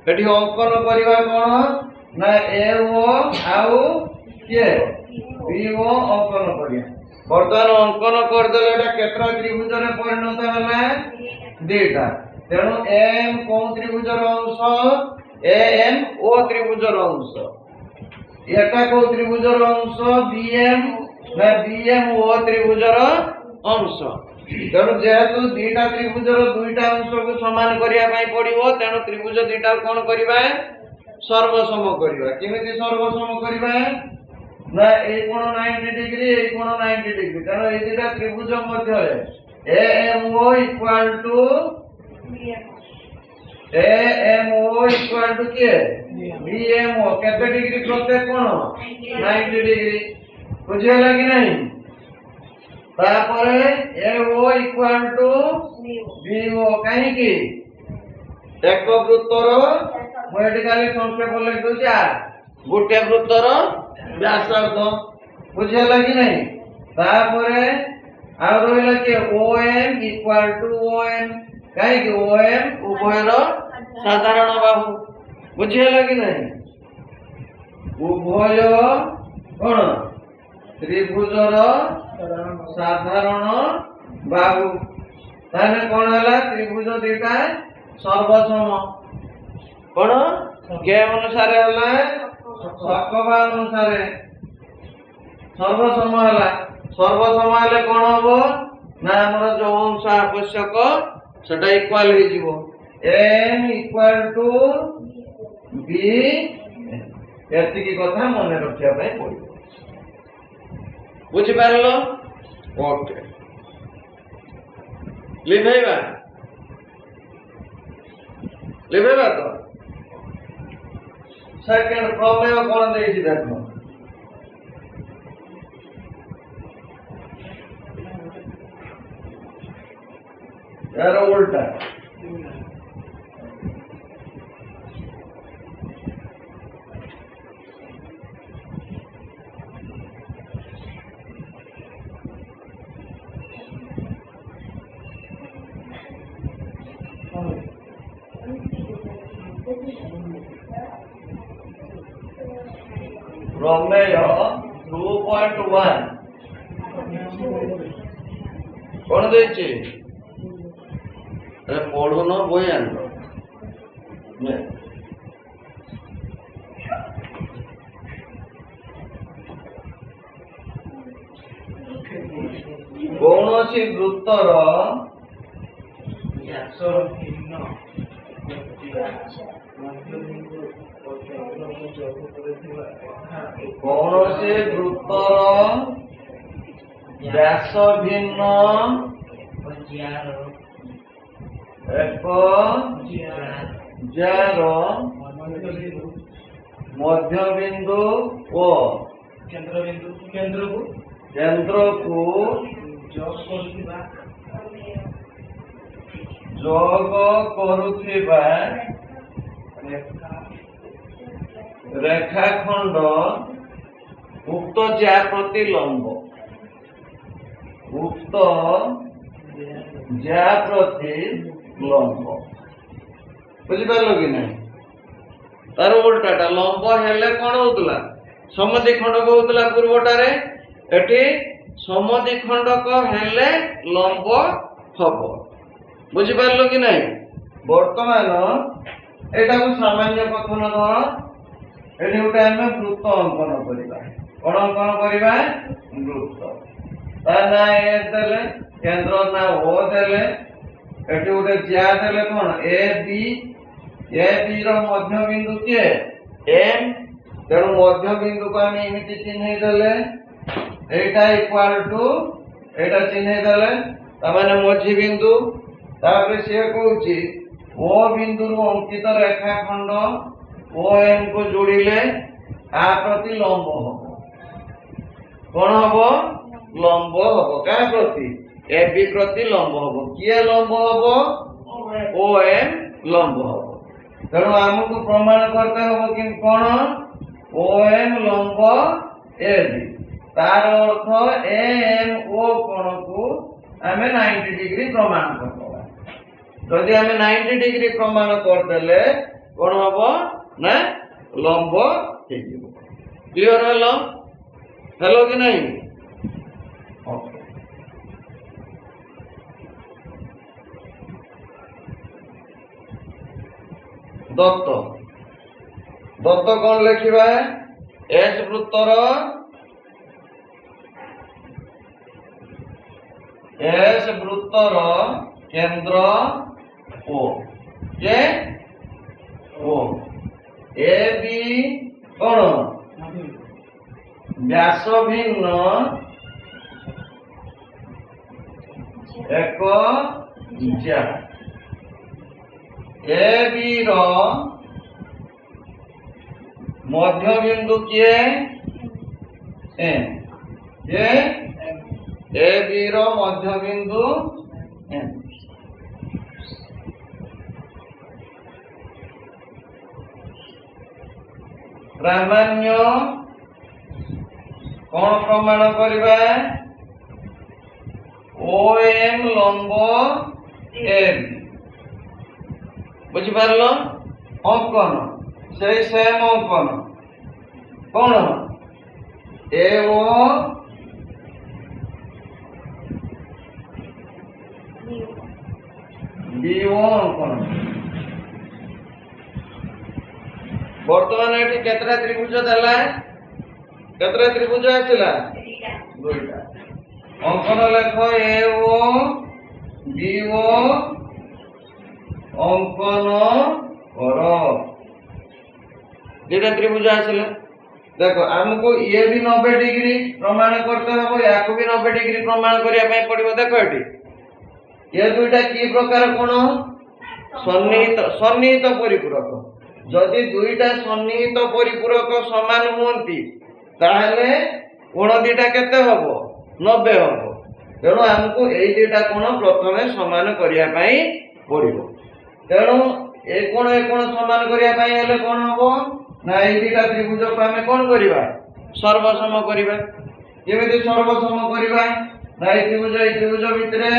एठी अंकन करिवा कोन ना ए ओ आउ के बी ओ अंकन करिया वर्तमान अंकन कर देले एटा केतरा त्रिभुज रे परिणत होला दुटा तेनु एम कोन त्रिभुज रो अंश एम ओ त्रिभुजर अंश एटा को त्रिभुजर अंश बीएम ना बीएम ओ त्रिभुजर अंश तेणु जेहेतु दुईटा त्रिभुजर दुईटा अंश को समान करिया पई पड़िबो तेणु त्रिभुज दुईटा कोन करिबा सर्वसम करिबा केमिति सर्वसम करिबा ना ए कोण 90 डिग्री ए कोण 90 डिग्री तेणु ए दुईटा त्रिभुज मध्य A M O equal to A M O equal to के बी एम ओ केते डिग्री प्रत्येक कोण 90 डिग्री बुझिला कि नहीं तापरे A O equal to B O काहे कि एक वृत्तर मु एठी खाली संक्षेप लिख दउछि आ गोटे वृत्तर व्यासार्ध बुझिला कि नहीं तापरे आ रहला कि O M equal to O M काहे कि ओ एम उभयर साधारण बाहु बुझिला कि नहीं उभय कोन त्रिभुजर साधारण बाहु ताने कोन हला त्रिभुज दुटा सर्वसम कोन के अनुसार हला सकबा अनुसार सर्वसम हला सर्वसम हले कोन हबो ना हमर जो अंश आवश्यक सेटा इक्वल हो जीवो m इक्वल टू b एति की कथा मन रखिया पई पड़िबो बुझि पारलो ओके लिखैबा तो सेकंड प्रमेय कोन देछि देखो यार उल्टा प्रमेय 2.1 कौन देछि अरे पढ़ुन बोई आन कौनसी वृत्तर कौनसी वृत्तर व्यास भिन्न एक जार मध्यबिंदु ओ केंद्र को जोग करुथिबा रेखाखंड उक्त ज्या प्रति लंब उक्त ज्या प्रति लंब बुझिपार कि नहीं तार उल्टाटा लंब हेले कौन होतला समद्विखंडक होतला पूर्वटारे एठी समद्विखंडक हेले लंब हबो बुझिपार कि नहीं वर्तमान एटा को सामान्य कथन धर एठी गोटे आमे वृत्त अंकन करिबा कोन अंकन करिबा वृत्त ता ना ए देले केंद्र ना ओ देले एठी गोटे ज्या देले कोन ए बी रो मध्य बिंदु के एम तेणु मध्य बिंदु को आमे इमिति चिन्ह देले एटा इक्वल टू एटा चिन्ह देले ता माने मध्य बिंदु तापर से कहूची ओ बिंदु रु अंकित रेखाखंड ओ एम को जोड़िले आ प्रति लंब हबो कोन हबो लंब हबो का प्रति ए बी प्रति लंब हबो किए लंब हबो ओ एम लंब हबो तेणु हमको प्रमाण करते हबो कि कोन ओ एम लंब ए बी तार अर्थ ए एम ओ कोण को आमे 90 डिग्री प्रमाण करबो जदि आमे 90 डिग्री प्रमाण कर देले कोन हबो ना लंब हे जीवो क्लियर हेलो कि नहीं ओके दत्त कौन लिखिबा एस वृत्तर केंद्र ओ के ओ ए बी कौन व्यास भिन्न एक ज्या ए बी रो मध्य बिंदु किए एम ये ए बी रो मध्य बिंदु एम प्रामाण्य कौन प्रमाण करिबा ओ एम लंब एम बुझि पारलो अंकन से सेम अंकन कौन ए ओ बी ओ अंकन वर्तमान एठी केतरा त्रिभुज देला केतरा त्रिभुज आछिला दुईटा अंकन लेख ए ओ बी ओ अंकन करो दुईटा त्रिभुज आछिला देखो हमको ये भी 90 डिग्री प्रमाण करते हो या को भी 90 डिग्री प्रमाण करिया पई पड़िबो देखो एठी ये दुईटा की प्रकार कोन सन्निहित परिपूरक जदि दुईटा सन्निहित परिपूरक समान हुंती ताहले कोण दुईटा केते हबो 90 हबो तेणु आमको एई दुईटा कोण प्रथमे समान करिया पई पड़िबो। तेणु ए कोण समान करिया पई हेले कोण हबो ना एई दुईटा त्रिभुज को आमे कोण करिबा सर्वसम करिबा। केमिति सर्वसम करिबा ना एई त्रिभुज भितरे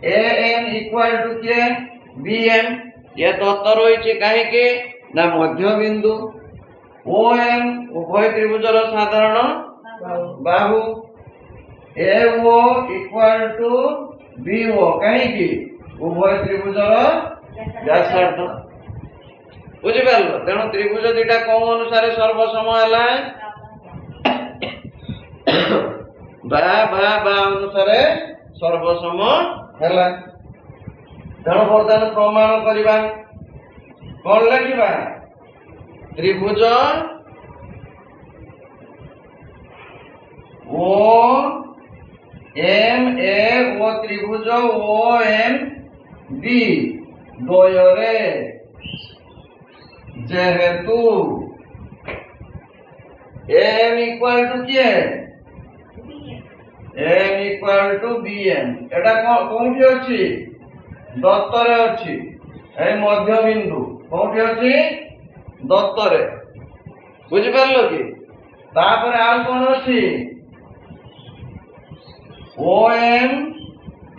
AM इक्वल टू के BM ये दत्त रही कहीं ना मध्य बिंदु OM उभय त्रिभुजर साधारण बाहु AO इक्वल टू BO कहीं उभय त्रिभुजर व्यासार्ध बुझिपार। तेणु त्रिभुज दुईटा कौन अनुसार सर्वसम है बा अनुसार सर्वसम है। तेणु बर्तमान प्रमाण करवा कौन लिखा त्रिभुज OMA ओ त्रिभुज OMB द्वयरे जेहेतु AM इक्वल टू किए AM इक्वल टू BM एटा कौन अच्छी दत्तरे अच्छी ए मध्य बिंदु कौटी अच्छी दत्तरे बुझिपार कि तापर आउ कौन अच्छी OM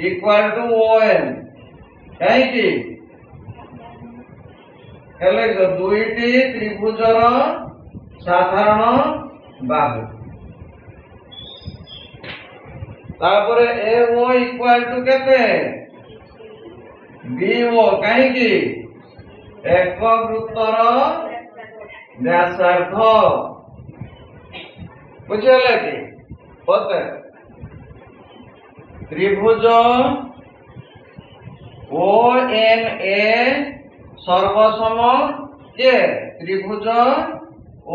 इक्वल टू OM कहीं दुईटी त्रिभुजर साधारण बाहु तापर AO इक्वल टू केते BO कहीं एक वृत्तर व्यासार्ध बुझे कि पते त्रिभुज OMA सर्वसम के त्रिभुज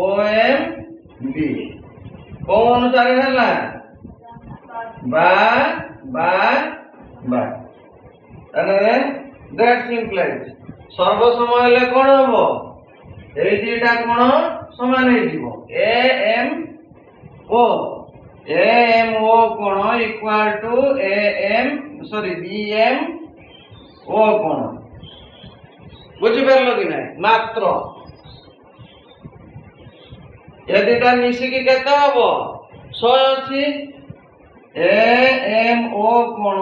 OMB कौन अनुसार है बा दैट सिंप्लाइज सर्वसम हेले कौन हम एई दुईटा कोण समान AMO कोण इक्वल टू BMO कोण बुझिपार कि ना मात्र ये दुईटा मिसिकी केते हबो 180 AMO कोण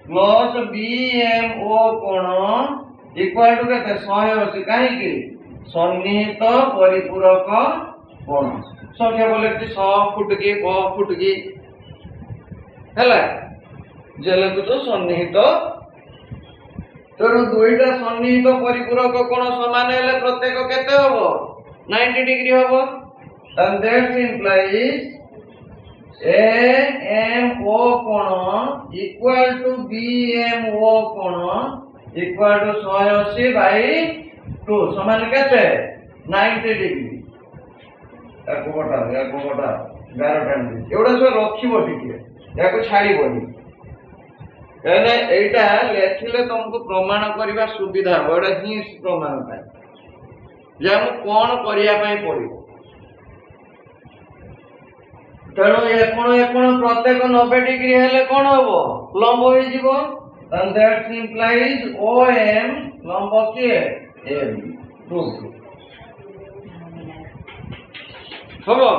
प्लस BMO कोण इक्वल टू केते 180 कहीं सन्निहित परिपूरक कोण संख्या बोले 100 फुट की 100 फुट की है जेले तो सन्निहित तेणु दुईटा सन्निहित परिपूरक कोण समान हेले प्रत्येक केते हबो 90 डिग्री हबो and that implies AMO कोण इक्वल टू BMO कोण इक्वल टू 180 बाई 2 समान केते 90 डिग्री याको बटा 11 टाइम एवढा सब रखिबो टिके याको छाड़ीबोनी कहने एटा लेखिले तुमको प्रमाण करबा सुविधा एटा ही प्रमाण पाए जे हम कोन करिया पई पड़िबो। तेणु कोण प्रत्येक 90 डिग्री हेले कोण हबो लंब हो जिवो and that implies OM लंब के M हबो।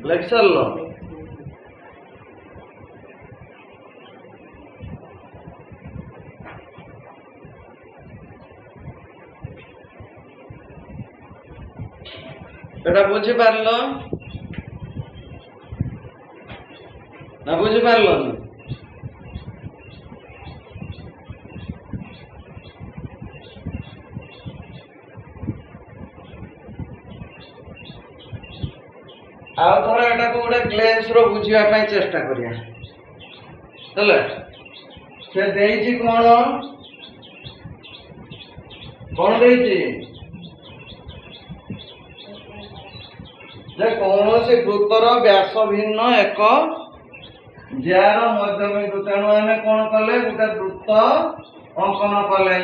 লেখি সারল? এটা বুঝি পারল না বুঝি পারল না? ଆଉ ଥରେ ଏଟାକୁ ଗୋଟେ ଗ୍ଲେନ୍ସ ର ବୁଝିବା ପାଇଁ ଚେଷ୍ଟା କରିବା। ହେଲା, ସେ ଦେଇଛି କଣ କଣ ଦେଇଛି ଯେ କୌଣସି ବୃତ୍ତର ବ୍ୟାସ ଭିନ୍ନ ଏକ ଯାର ମଧ୍ୟବିନ୍ଦୁ। ତେଣୁ ଆମେ କଣ କଲେ, ଗୋଟେ ବୃତ୍ତ ଅଙ୍କନ କଲେ,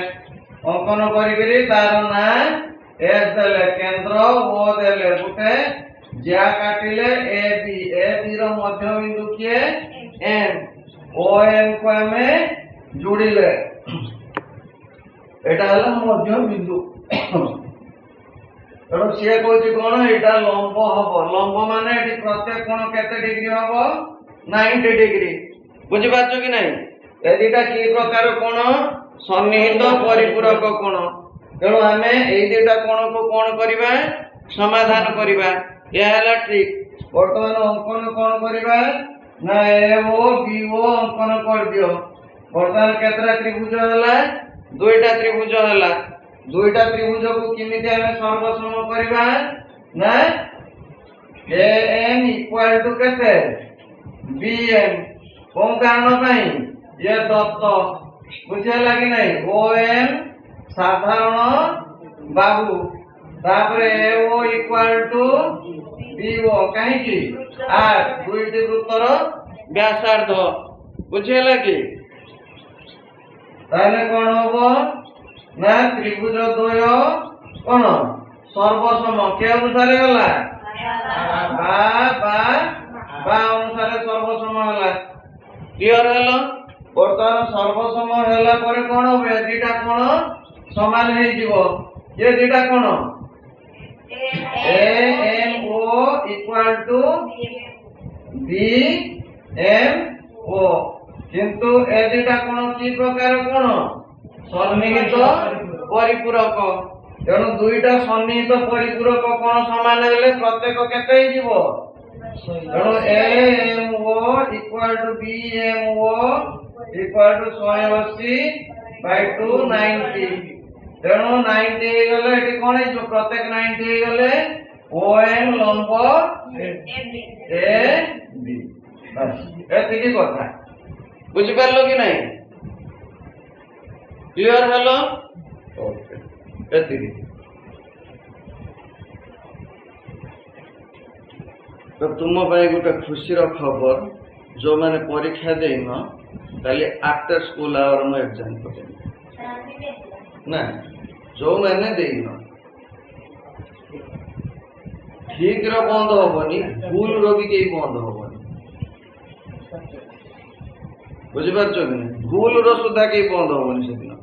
ଅଙ୍କନ କରିକିରି ତାର ନାଁ ଏସ୍ ଦେଲେ, କେନ୍ଦ୍ର ଓ ଦେଲେ, ଗୋଟେ যা কাটিলে এবি, এবি র মধ্যবিন্দু কিয়ে এম, ও এম কো আমি জুড়িলে এটা হলো মধ্যবিন্দু। তেমন সে কইছে কোন এটা লম্ব হব, লম্ব মানে এটি প্রত্যেক কোণ কেতে ডিগ্রি হব, 90 ডিগ্রি। বুঝি পাচ্ছ কি নাই? এই দুইটা কি প্রকার কোণ? সন্নিহিত পরিপূরক কোণ। তেমন আমি এই দুইটা কোণকে কোণ করিবা, সমাধান করিবা। यह है ट्रिक। बर्तमान अंकन कौन करिबा ना ए ओ बी ओ अंकन कर दियो। बर्तमान केतरा त्रिभुज हला? दुईटा त्रिभुज हला। दुईटा त्रिभुज को किमिति हमें सर्वसम करिबा ना ए एम इक्वल टू केते बी एम। कोन कारण पई? ये दत्त बुझे लागी नहीं? ओ एम साधारण बाबू, तापरे A O equal to BO कहीं की आर दुईटी वृत्तर व्यासार्ध। बुझेला कि ताले कोन हबो ना त्रिभुज द्वय कोन सर्वसम के अनुसारे होला? बा बा बा अनुसारे सर्वसम होला। Clear hello? बर्तमान सर्वसम होला पर कोन होबे? दुईटा कोन समान हे जीवो। ये दुईटा कोन A M O equal to B M O, किंतु ए दुईटा कोण की प्रकार कोण? सन्निहित परिपूरक। तेणु दुईटा सन्निहित परिपूरक कोण समान हेले प्रत्येक केते हे जीवो? तेणु A M O equal to B M O equal to 180/290। तेणु 90 हे गले, एटी कोन हे जो प्रत्येक 90 हे गले ओ एम लंब ए बी। बस एतिकी कथा। बुझि पारलो कि नहीं? क्लियर हेलो? ओके, एतिकी। तो तुम पाई गोटे खुशी खबर, जो मैंने परीक्षा देन काली आफ्टर स्कूल आवर में एग्जाम करें ना, जो मैंने देन ठीक रो बंद होबनी, भूल रो भी कई बंद होबनी। बुझी पारछो कि नहीं? भूल रो सुधा कई बंद होबनी से दिन।